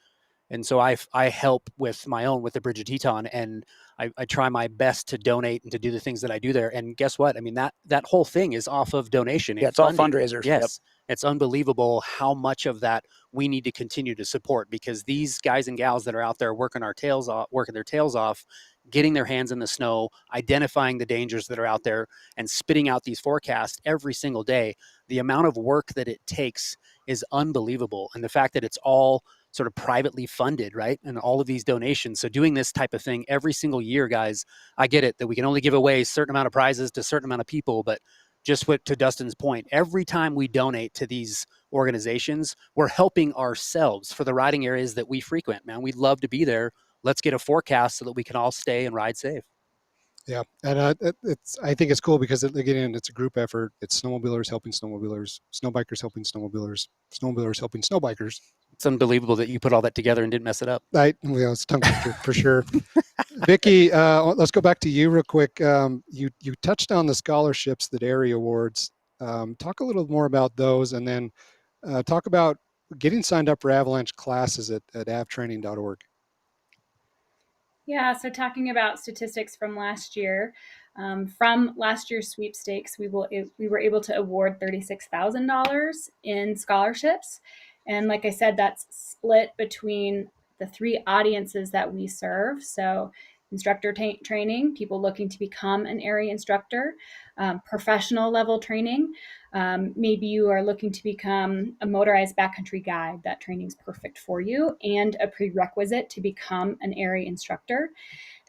And so I help with the Bridger Teton, and I try my best to donate and to do the things that I do there. And guess what? I mean, that whole thing is off of donation. Yeah, it's all fundraisers. Yes. Yep. It's unbelievable how much of that we need to continue to support, because these guys and gals that are out there working their tails off, getting their hands in the snow, identifying the dangers that are out there, and spitting out these forecasts every single day. The amount of work that it takes is unbelievable. And the fact that it's all sort of privately funded, right? And all of these donations. So doing this type of thing every single year, guys, I get it that we can only give away a certain amount of prizes to a certain amount of people, but just to Dustin's point, every time we donate to these organizations, we're helping ourselves for the riding areas that we frequent, man. We'd love to be there. Let's get a forecast so that we can all stay and ride safe. Yeah, and I think it's cool because again, it's a group effort. It's snowmobilers helping snowmobilers, snowbikers helping snowmobilers, snowmobilers helping snowbikers. It's unbelievable that you put all that together and didn't mess it up. It's tongue twister for sure. Vicki, let's go back to you real quick. You touched on the scholarships that AAIRE awards. Talk a little more about those, and then talk about getting signed up for Avalanche classes at avtraining.org. Yeah, so talking about statistics from last year, from last year's sweepstakes, we were able to award $36,000 in scholarships. And like I said, that's split between the 3 audiences that we serve. So instructor training, people looking to become an AAIRE instructor, professional level training. Maybe you are looking to become a motorized backcountry guide. That training is perfect for you, and a prerequisite to become an AAIRE instructor.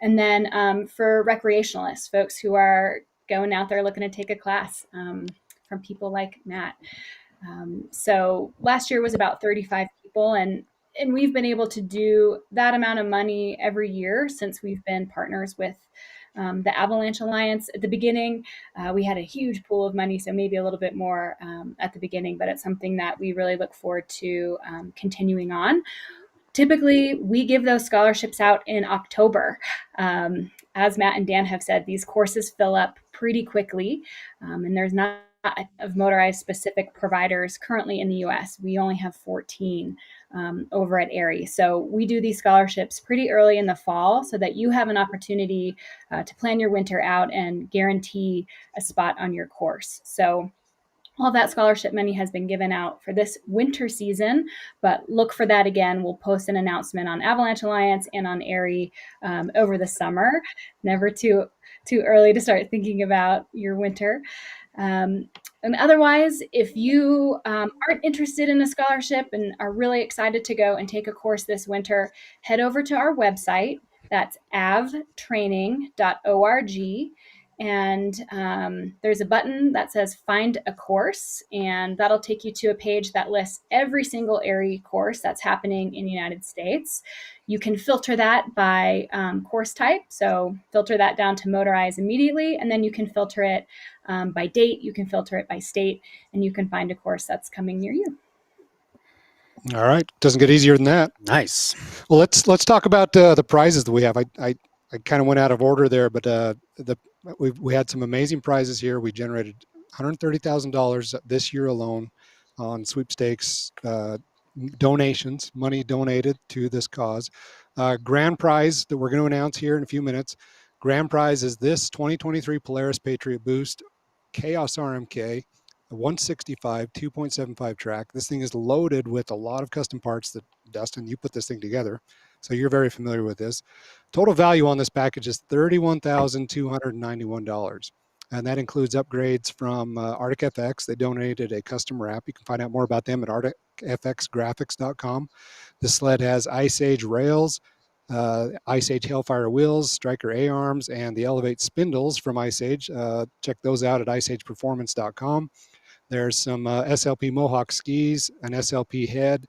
And then for recreationalists, folks who are going out there looking to take a class from people like Matt. So last year was about 35 people, and and we've been able to do that amount of money every year since we've been partners with the Avalanche Alliance. At the beginning, we had a huge pool of money, so maybe a little bit more at the beginning, but it's something that we really look forward to continuing on. Typically, we give those scholarships out in October. As Matt and Dan have said, these courses fill up pretty quickly, and there's not of motorized specific providers currently in the US. We only have 14 over at AAIRE. So we do these scholarships pretty early in the fall so that you have an opportunity to plan your winter out and guarantee a spot on your course. So all that scholarship money has been given out for this winter season, but look for that again. We'll post an announcement on Avalanche Alliance and on AAIRE over the summer. Never too early to start thinking about your winter. And otherwise, if you aren't interested in a scholarship and are really excited to go and take a course this winter, head over to our website. That's avtraining.org. And there's a button that says Find a Course, and that'll take you to a page that lists every single AAIRE course that's happening in the United States. You can filter that by course type, so filter that down to Motorized immediately, and then you can filter it by date, you can filter it by state, and you can find a course that's coming near you. All right, doesn't get easier than that. Nice. Well, let's talk about the prizes that we have. I kind of went out of order there, but we had some amazing prizes here. We generated $130,000 this year alone on sweepstakes donations, money donated to this cause. Grand prize that we're going to announce here in a few minutes. Grand prize is this 2023 Polaris Patriot Boost Chaos RMK, a 165 2.75 track. This thing is loaded with a lot of custom parts that, Dustin, you put this thing together, so you're very familiar with this. Total value on this package is $31,291, and that includes upgrades from Arctic FX. They donated a custom wrap. You can find out more about them at arcticfxgraphics.com. The sled has Ice Age rails, Ice Age Hellfire wheels, Striker A-arms, and the Elevate spindles from Ice Age. Check those out at iceageperformance.com. There's some SLP Mohawk skis, an SLP head,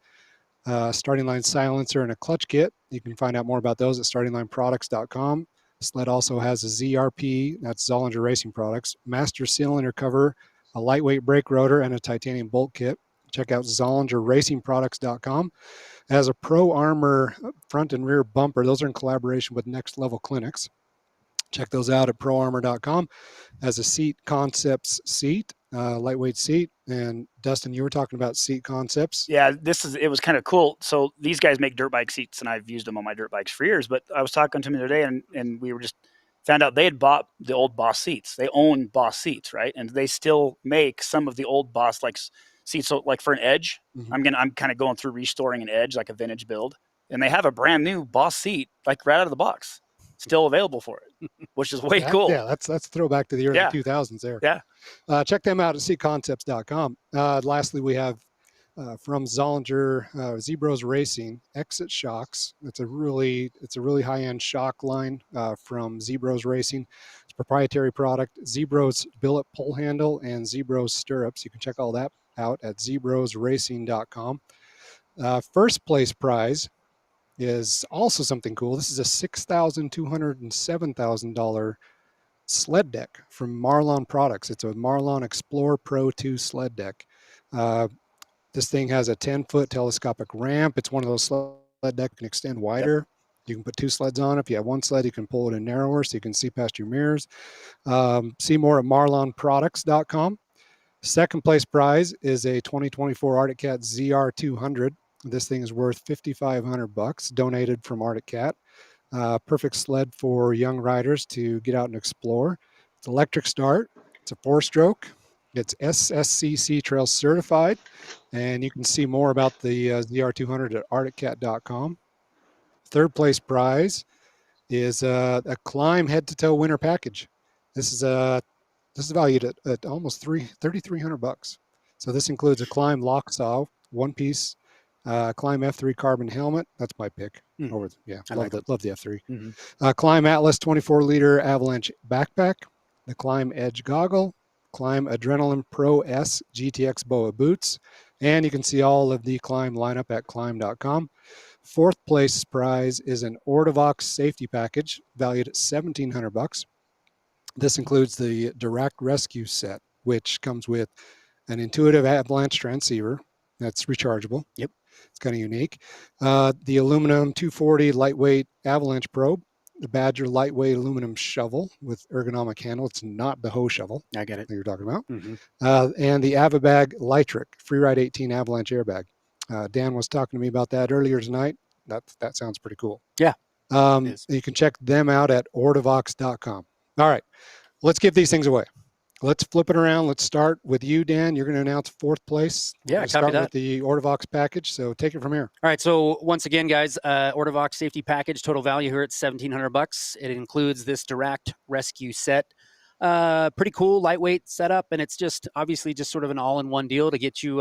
starting line silencer, and a clutch kit. You can find out more about those at startinglineproducts.com. The sled also has a ZRP, that's Zollinger Racing Products, master cylinder cover, a lightweight brake rotor, and a titanium bolt kit. Check out ZollingerRacingProducts.com. It has a Pro Armor front and rear bumper. Those are in collaboration with Next Level Clinics. Check those out at ProArmor.com. Has a Seat Concepts seat, lightweight seat. And Dustin, you were talking about Seat Concepts. Yeah, it was kind of cool. So these guys make dirt bike seats, and I've used them on my dirt bikes for years. But I was talking to them the other day, and we were just found out they had bought the old Boss seats. They own Boss seats, right? And they still make some of the old Boss like seats. So like for an Edge, I'm kind of going through restoring an Edge, like a vintage build, and they have a brand new Boss seat, like right out of the box, still available for it, which is way cool. Yeah, that's a throwback to the early 2000s there. Yeah. Check them out at seatconcepts.com. Lastly, we have from Zollinger Zebros Racing Exit Shocks. It's a really high-end shock line from Zebros Racing. It's a proprietary product. Zebros billet pull handle and Zebros stirrups. You can check all that out at zebrosracing.com. First place prize is also something cool. This is a $6,207,000 sled deck from Marlon Products. It's a Marlon Explorer Pro 2 sled deck. This thing has a 10-foot telescopic ramp. It's one of those sled decks that can extend wider. Yep. You can put two sleds on. If you have one sled, you can pull it in narrower so you can see past your mirrors. See more at marlonproducts.com. Second place prize is a 2024 Arctic Cat ZR200. This thing is worth $5,500, donated from Arctic Cat. Perfect sled for young riders to get out and explore. It's electric start. It's a 4-stroke. It's SSCC Trail certified, and you can see more about the ZR200 at arcticcat.com. Third place prize is a Climb head-to-toe winter package. This is valued at almost $3,300. So this includes a Climb lock saw, one-piece Climb F3 carbon helmet. That's my pick. Love the F3. Climb Atlas 24-liter Avalanche backpack, the Climb Edge goggle, Climb Adrenaline Pro S GTX BOA boots, And you can see all of the climb lineup at climb.com. Fourth place prize is an Ortovox safety package valued at $1,700. This includes the Direct Rescue set, which comes with an intuitive avalanche transceiver that's rechargeable. Yep. It's kind of unique. The aluminum 240 lightweight avalanche probe, the Badger lightweight aluminum shovel with ergonomic handle. It's not the hoe shovel I get it. that you're talking about. Mm-hmm. And the Avabag Litric Freeride 18 avalanche airbag. Dan was talking to me about that earlier tonight. That sounds pretty cool. Yeah. You can check them out at ortovox.com. All right, let's give these things away. Let's flip it around. Let's start with you, Dan. You're going to announce fourth place. Yeah, We'll copy start that. with the Ortovox package. So take it from here. All right. So once again, guys, Ortovox safety package, total value here at $1,700. It includes this Direct Rescue set. Pretty cool, lightweight setup, and it's just obviously just sort of an all-in-one deal to get you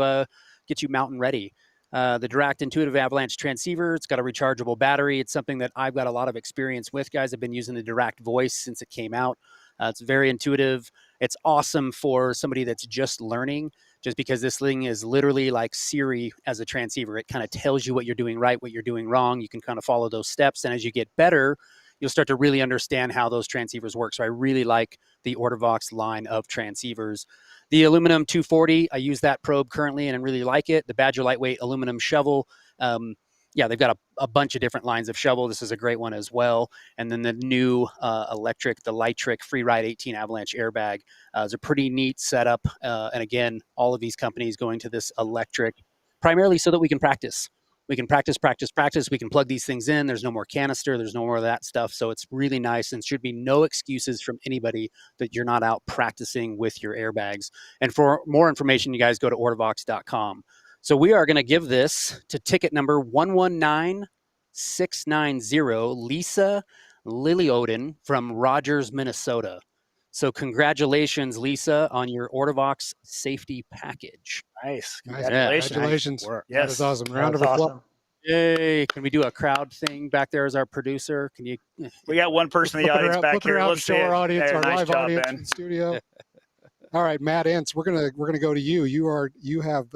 mountain ready. The Direct Intuitive Avalanche Transceiver, it's got a rechargeable battery. It's something that I've got a lot of experience with, guys. I've been using the Direct Voice since it came out. It's very intuitive. It's awesome for somebody that's just learning, just because this thing is literally like Siri as a transceiver. It kind of tells you what you're doing right, what you're doing wrong. You can kind of follow those steps. And as you get better, you'll start to really understand how those transceivers work. So I really like the Ortovox line of transceivers. The aluminum 240, I use that probe currently and I really like it. The Badger lightweight aluminum shovel. They've got a bunch of different lines of shovel. This is a great one as well. And then the new electric, the Litric Freeride 18 Avalanche airbag is a pretty neat setup. And again, all of these companies going to this electric primarily so that we can practice. We can practice. We can plug these things in. There's no more canister. There's no more of that stuff. So it's really nice and should be no excuses from anybody that you're not out practicing with your airbags. And for more information, you guys go to ortovox.com. So we are going to give this to ticket number 119690, Lisa Lilyoden from Rogers, Minnesota. So congratulations, Lisa, on your Ortovox safety package. Nice. Congratulations. Nice work. That Yes. is awesome. Round of That's applause. awesome. Yay. Can we do a crowd thing back there as our producer? Can you? We got one person in the Flip it audience around- back flip it here. around Let's to show see our it. audience, There, our nice live job, audience Ben. in the studio. All right, Matt Entz, we're gonna go to you. You have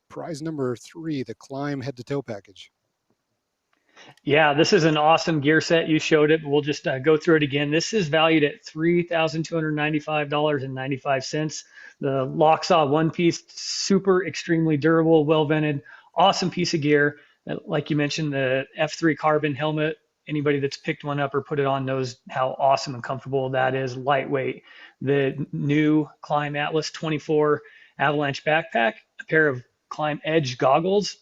prize number 3, the Climb head to toe package. Yeah, this is an awesome gear set. You showed it. We'll just go through it again. This is valued at $3,295.95. The Locksaw one piece, super extremely durable, well vented, awesome piece of gear. Like you mentioned, the F3 carbon helmet. Anybody that's picked one up or put it on knows how awesome and comfortable that is. Lightweight. The new Climb Atlas 24 Avalanche backpack, a pair of Climb Edge goggles,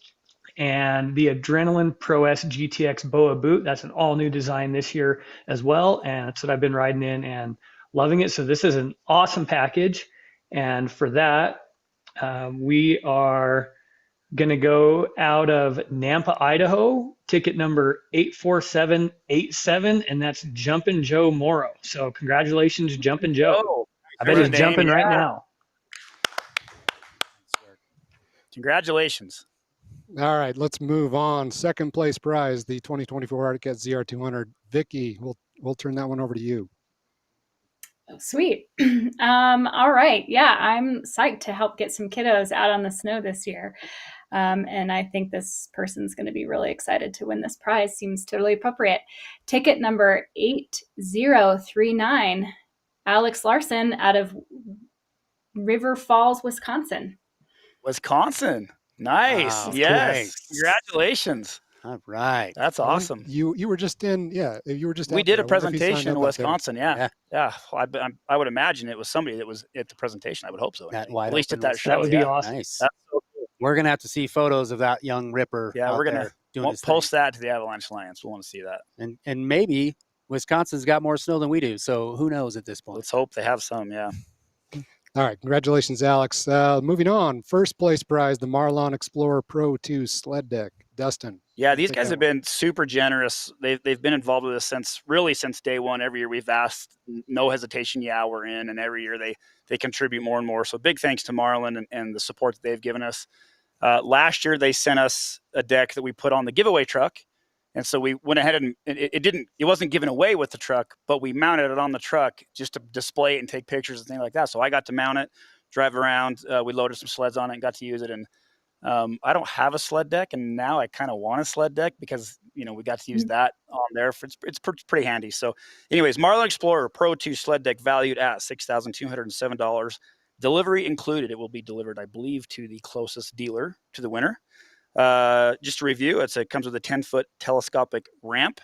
and the Adrenaline Pro S GTX BOA boot. That's an all new design this year as well. And that's what I've been riding in and loving it. So this is an awesome package. And for that, we are going to go out of Nampa, Idaho, ticket number 84787. And that's Jumpin' Joe Morrow. So congratulations, Jumpin' Joe. Oh, I bet he's name, jumping right yeah. now. Congratulations. All right, let's move on. Second place prize, the 2024 Arctic Cat ZR200. Vicky, we'll turn that one over to you. Oh, sweet. All right. Yeah, I'm psyched to help get some kiddos out on the snow this year. And I think this person's going to be really excited to win this prize. Seems totally appropriate. Ticket number 8039, Alex Larson out of River Falls, Wisconsin. Wisconsin. Nice. Wow, Yes. nice. Congratulations. All right. That's awesome. You were just in, you were just. We out did there. a I wonder if he signed presentation in up out there. Wisconsin. Yeah. Well, I would imagine it was somebody that was at the presentation. I would hope so. That anyway. wide At least at open that was- show. That would be yeah. awesome. Nice. That's so cool. We're going to have to see photos of that young ripper. Yeah, out we're gonna there doing We'll his post thing. that to the Avalanche Alliance. We want to see that. And maybe Wisconsin's got more snow than we do. So who knows at this point? Let's hope they have some. Yeah. All right, congratulations, Alex. Moving on, first place prize, the Marlon Explorer Pro 2 sled deck. Dustin. Yeah, these Take guys that have been super generous. They've been involved with us since day one. Every year we've asked, no hesitation. Yeah, we're in, and every year they contribute more and more. So big thanks to Marlon and the support that they've given us. Last year they sent us a deck that we put on the giveaway truck, and so we went ahead and it wasn't given away with the truck, but we mounted it on the truck just to display it and take pictures and things like that. So I got to mount it, drive around. We loaded some sleds on it and got to use it. And I don't have a sled deck, and now I kind of want a sled deck because we got to use that on there. It's pretty handy. So, anyways, Marlin Explorer Pro 2 sled deck valued at $6,207, delivery included. It will be delivered, I believe, to the closest dealer to the winner. Just to review, it comes with a 10-foot telescopic ramp.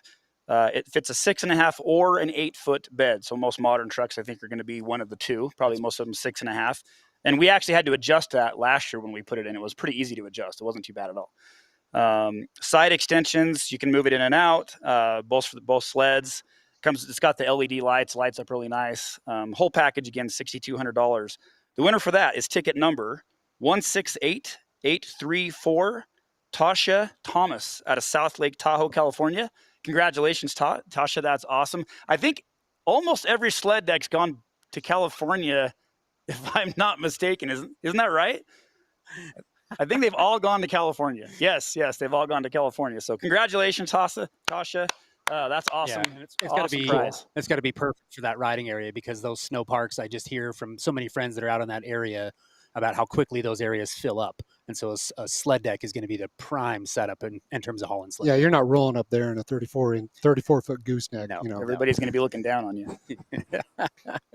It fits a 6.5 or an 8-foot bed. So most modern trucks, I think, are going to be one of the two. Probably most of them 6.5. And we actually had to adjust that last year when we put it in. It was pretty easy to adjust. It wasn't too bad at all. Side extensions, you can move it in and out. Both sleds. It's got the LED lights up really nice. Whole package again, $6,200. The winner for that is ticket number 168834, Tasha Thomas out of South Lake Tahoe, California. Congratulations, Tasha. That's awesome. I think almost every sled deck's gone to California, if I'm not mistaken. Isn't that right? I think they've all gone to California. Yes, they've all gone to California. So congratulations, Tasha. That's awesome. Yeah, it's awesome got to be prize. It's got to be perfect for that riding area, because those snow parks, I just hear from so many friends that are out in that area about how quickly those areas fill up. And so a sled deck is going to be the prime setup in terms of hauling sled. Yeah, you're not rolling up there in a 34-foot gooseneck. No, everybody's going to be looking down on you.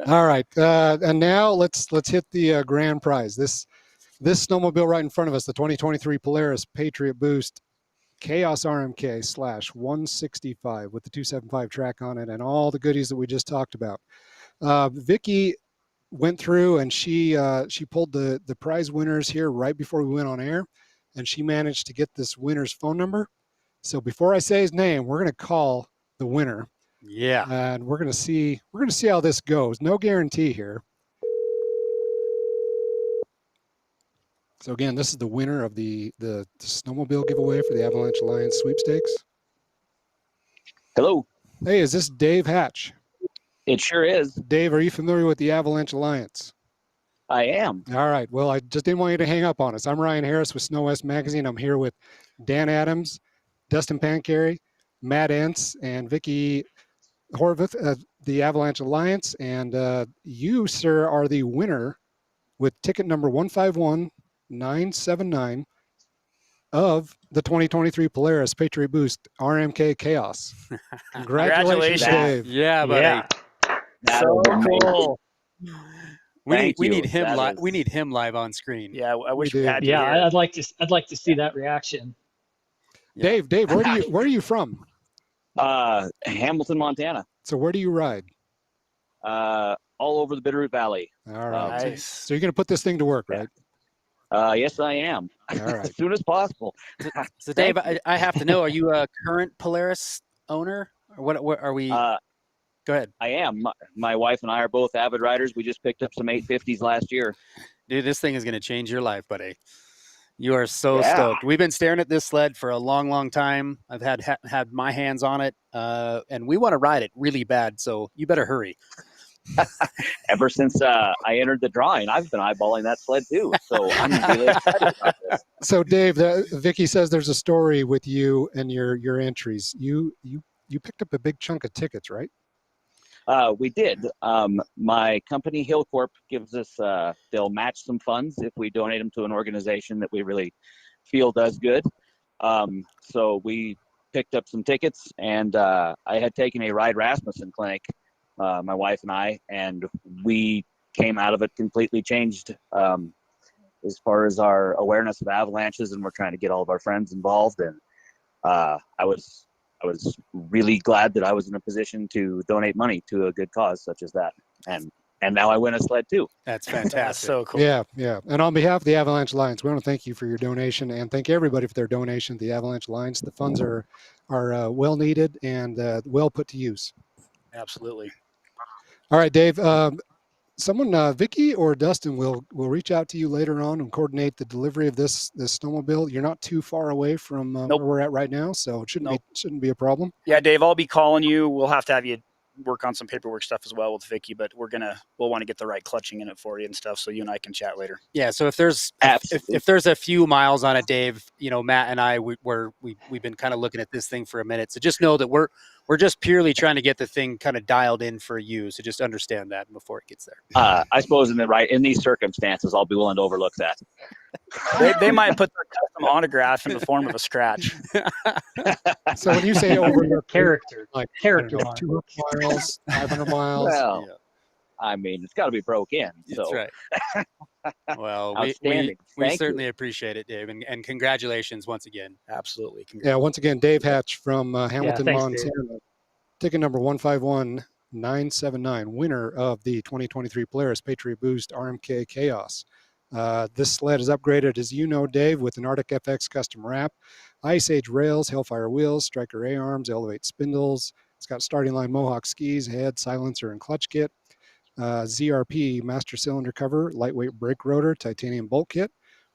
All right, and now let's hit the grand prize. This snowmobile right in front of us, the 2023 Polaris Patriot Boost Chaos RMK /165 with the 275 track on it and all the goodies that we just talked about. Vicky went through and she pulled the prize winners here right before we went on air, and she managed to get this winner's phone number. So before I say his name, we're going to call the winner. Yeah. And we're going to see how this goes. No guarantee here. So again, this is the winner of the snowmobile giveaway for the Avalanche Alliance Sweepstakes. Hello. Hey, is this Dave Hatch? It sure is. Dave, are you familiar with the Avalanche Alliance? I am. All right. Well, I just didn't want you to hang up on us. I'm Ryan Harris with SnoWest Magazine. I'm here with Dan Adams, Dustin Pancari, Matt Entz, and Vicky Horvath of the Avalanche Alliance. And you, sir, are the winner with ticket number 151979 of the 2023 Polaris Patriot Boost RMK Chaos. Congratulations, Dave. Yeah, buddy. Yeah. So cool. We need him live. We need him live on screen. Yeah, I wish we had. Yeah, you here. I'd like to see that reaction. Yeah. Dave, where are you from? Hamilton, Montana. So where do you ride? All over the Bitterroot Valley. All right. Nice. So you're going to put this thing to work, right? Yes, I am. All right. As soon as possible. So Dave, I have to know: are you a current Polaris owner, or what are we? Go ahead. I am. My wife and I are both avid riders. We just picked up some 850s last year. Dude, this thing is going to change your life, buddy. You are so stoked. We've been staring at this sled for a long, long time. I've had my hands on it, and we want to ride it really bad. So you better hurry. Ever since I entered the drawing, I've been eyeballing that sled too. So I'm really excited about this. So Dave, Vicky says there's a story with you and your entries. You picked up a big chunk of tickets, right? We did. My company, Hillcorp, gives us, they'll match some funds if we donate them to an organization that we really feel does good. So we picked up some tickets, and I had taken a Ride Rasmussen clinic, my wife and I, and we came out of it completely changed as far as our awareness of avalanches, and we're trying to get all of our friends involved. And I was really glad that I was in a position to donate money to a good cause such as that. And now I win a sled too. That's fantastic. That's so cool. Yeah. And on behalf of the Avalanche Alliance, we want to thank you for your donation and thank everybody for their donation to the Avalanche Alliance. The funds are well needed and well put to use. Absolutely. All right, Dave. Someone, Vicky or Dustin, will reach out to you later on and coordinate the delivery of this snowmobile. You're not too far away from where we're at right now, so it shouldn't be a problem. Yeah, Dave, I'll be calling you. We'll have to have you work on some paperwork stuff as well with Vicky, but we'll want to get the right clutching in it for you and stuff, so you and I can chat later. Yeah. So if there's a few miles on it, Dave, Matt and I we've been kind of looking at this thing for a minute. So just know that we're We're just purely trying to get the thing kind of dialed in for you. So just understand that before it gets there. I suppose in these circumstances, I'll be willing to overlook that. They might put their custom autograph in the form of a scratch. So when you say overlook, Character. like Character I don't know, mark. 200 miles, 500 miles. Well, Yeah. I mean, it's got to be broke in. That's So right. Well, outstanding. we Thank certainly you. appreciate it, Dave, and congratulations once again. Absolutely. Yeah, once again, Dave Hatch from Hamilton, thanks, Dave. Montana. Ticket number 151979, winner of the 2023 Polaris Patriot Boost RMK Chaos. This sled is upgraded, as you know, Dave, with an Arctic FX custom wrap, Ice Age rails, Hellfire wheels, Striker A-arms, Elevate spindles. It's got starting line Mohawk skis, head, silencer, and clutch kit. ZRP master cylinder cover, lightweight brake rotor, titanium bolt kit,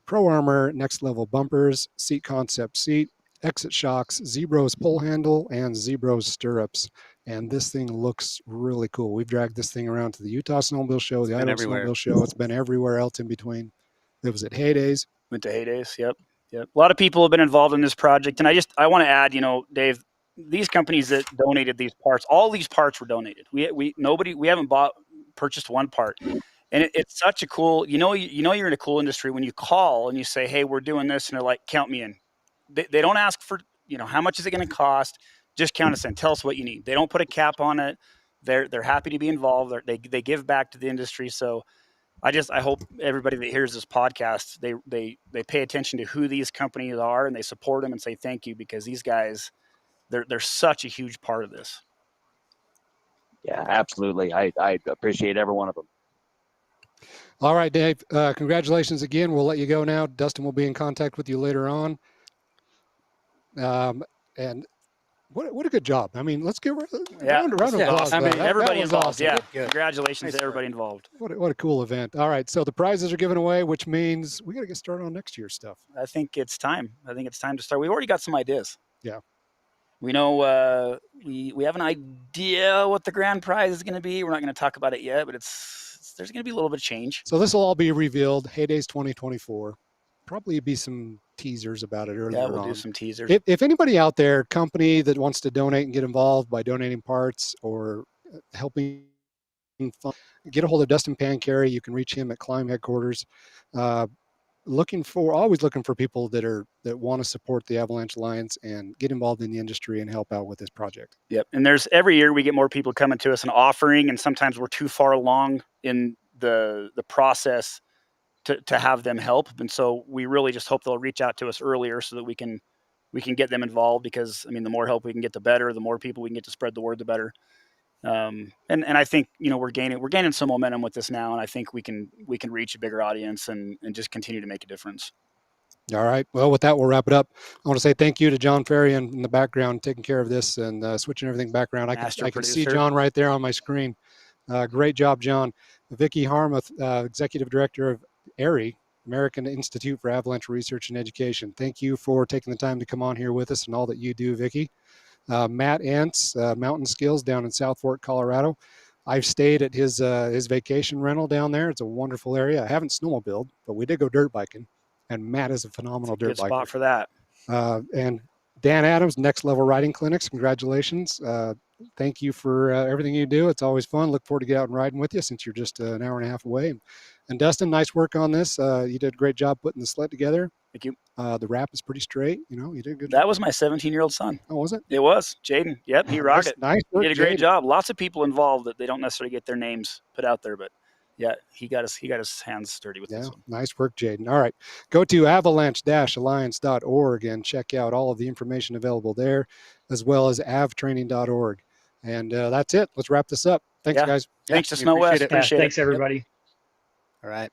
Pro Armor next level bumpers, seat concept seat, exit shocks, Zebro's pull handle, and Zebro's stirrups. And this thing looks really cool. We've dragged this thing around to the Utah Snowmobile Show, the Idaho Snowmobile Show. It's been everywhere else in between. It was at Heydays. Went to Heydays. Yep. A lot of people have been involved in this project, and I want to add, Dave, these companies that donated these parts, all these parts were donated. We haven't purchased one part, and it's such a cool. You're in a cool industry when you call and you say, "Hey, we're doing this," and they're like, "Count me in." They don't ask for how much is it going to cost. Just count us in. Tell us what you need. They don't put a cap on it. They're happy to be involved. They give back to the industry. So I hope everybody that hears this podcast, they pay attention to who these companies are and they support them and say thank you, because these guys, they're such a huge part of this. Yeah, absolutely. I appreciate every one of them. All right, Dave. Congratulations again. We'll let you go now. Dustin will be in contact with you later on. And what a good job. I mean, let's give a round of applause. I mean, everybody involved. Awesome. Yeah. Congratulations to everybody involved. What a cool event. All right. So the prizes are given away, which means we got to get started on next year's stuff. I think it's time to start. We've already got some ideas. Yeah. We know we have an idea what the grand prize is going to be. We're not going to talk about it yet, but there's going to be a little bit of change. So this will all be revealed. Heydays 2024. Probably be some teasers about it earlier on. Yeah, we'll do some teasers. If anybody out there, company that wants to donate and get involved by donating parts or helping fund, get a hold of Dustin Pancarry. You can reach him at Climb headquarters. Always looking for people that want to support the Avalanche Alliance and get involved in the industry and help out with this project. Yep. And every year we get more people coming to us and offering, and sometimes we're too far along in the process to have them help. And so we really just hope they'll reach out to us earlier so that we can get them involved, because I mean, the more help we can get, the better. The more people we can get to spread the word, the better. And I think, we're gaining some momentum with this now. And I think we can reach a bigger audience and just continue to make a difference. All right. Well, with that, we'll wrap it up. I want to say thank you to John Ferry in the background, taking care of this and switching everything background. I can see John right there on my screen. Great job, John. Vicki Harmuth, Executive Director of AAIRE, American Institute for Avalanche Research and Education. Thank you for taking the time to come on here with us and all that you do, Vicki. Matt Entz, Mountain Skills down in South Fork, Colorado. I've stayed at his vacation rental down there. It's a wonderful area. I haven't snowmobiled, but we did go dirt biking, and Matt is a phenomenal dirt biker. Good spot for that. And Dan Adams, Next Level Riding Clinics. Congratulations. Thank you for everything you do. It's always fun. Look forward to get out and riding with you since you're just an hour and a half away. And Dustin, nice work on this. You did a great job putting the sled together. Thank you. The wrap is pretty straight. You did a good job. That was my 17-year-old son. Oh, was it? It was. Jaden. Yep, he rocked it. Nice work, he did a great job. Lots of people involved that they don't necessarily get their names put out there, but yeah, he got his hands dirty with this one. Nice work, Jaden. All right. Go to avalanche-alliance.org and check out all of the information available there, as well as avtraining.org. And that's it. Let's wrap this up. Thanks, guys. Thanks to SnoWest. Appreciate it. Thanks, everybody. All right.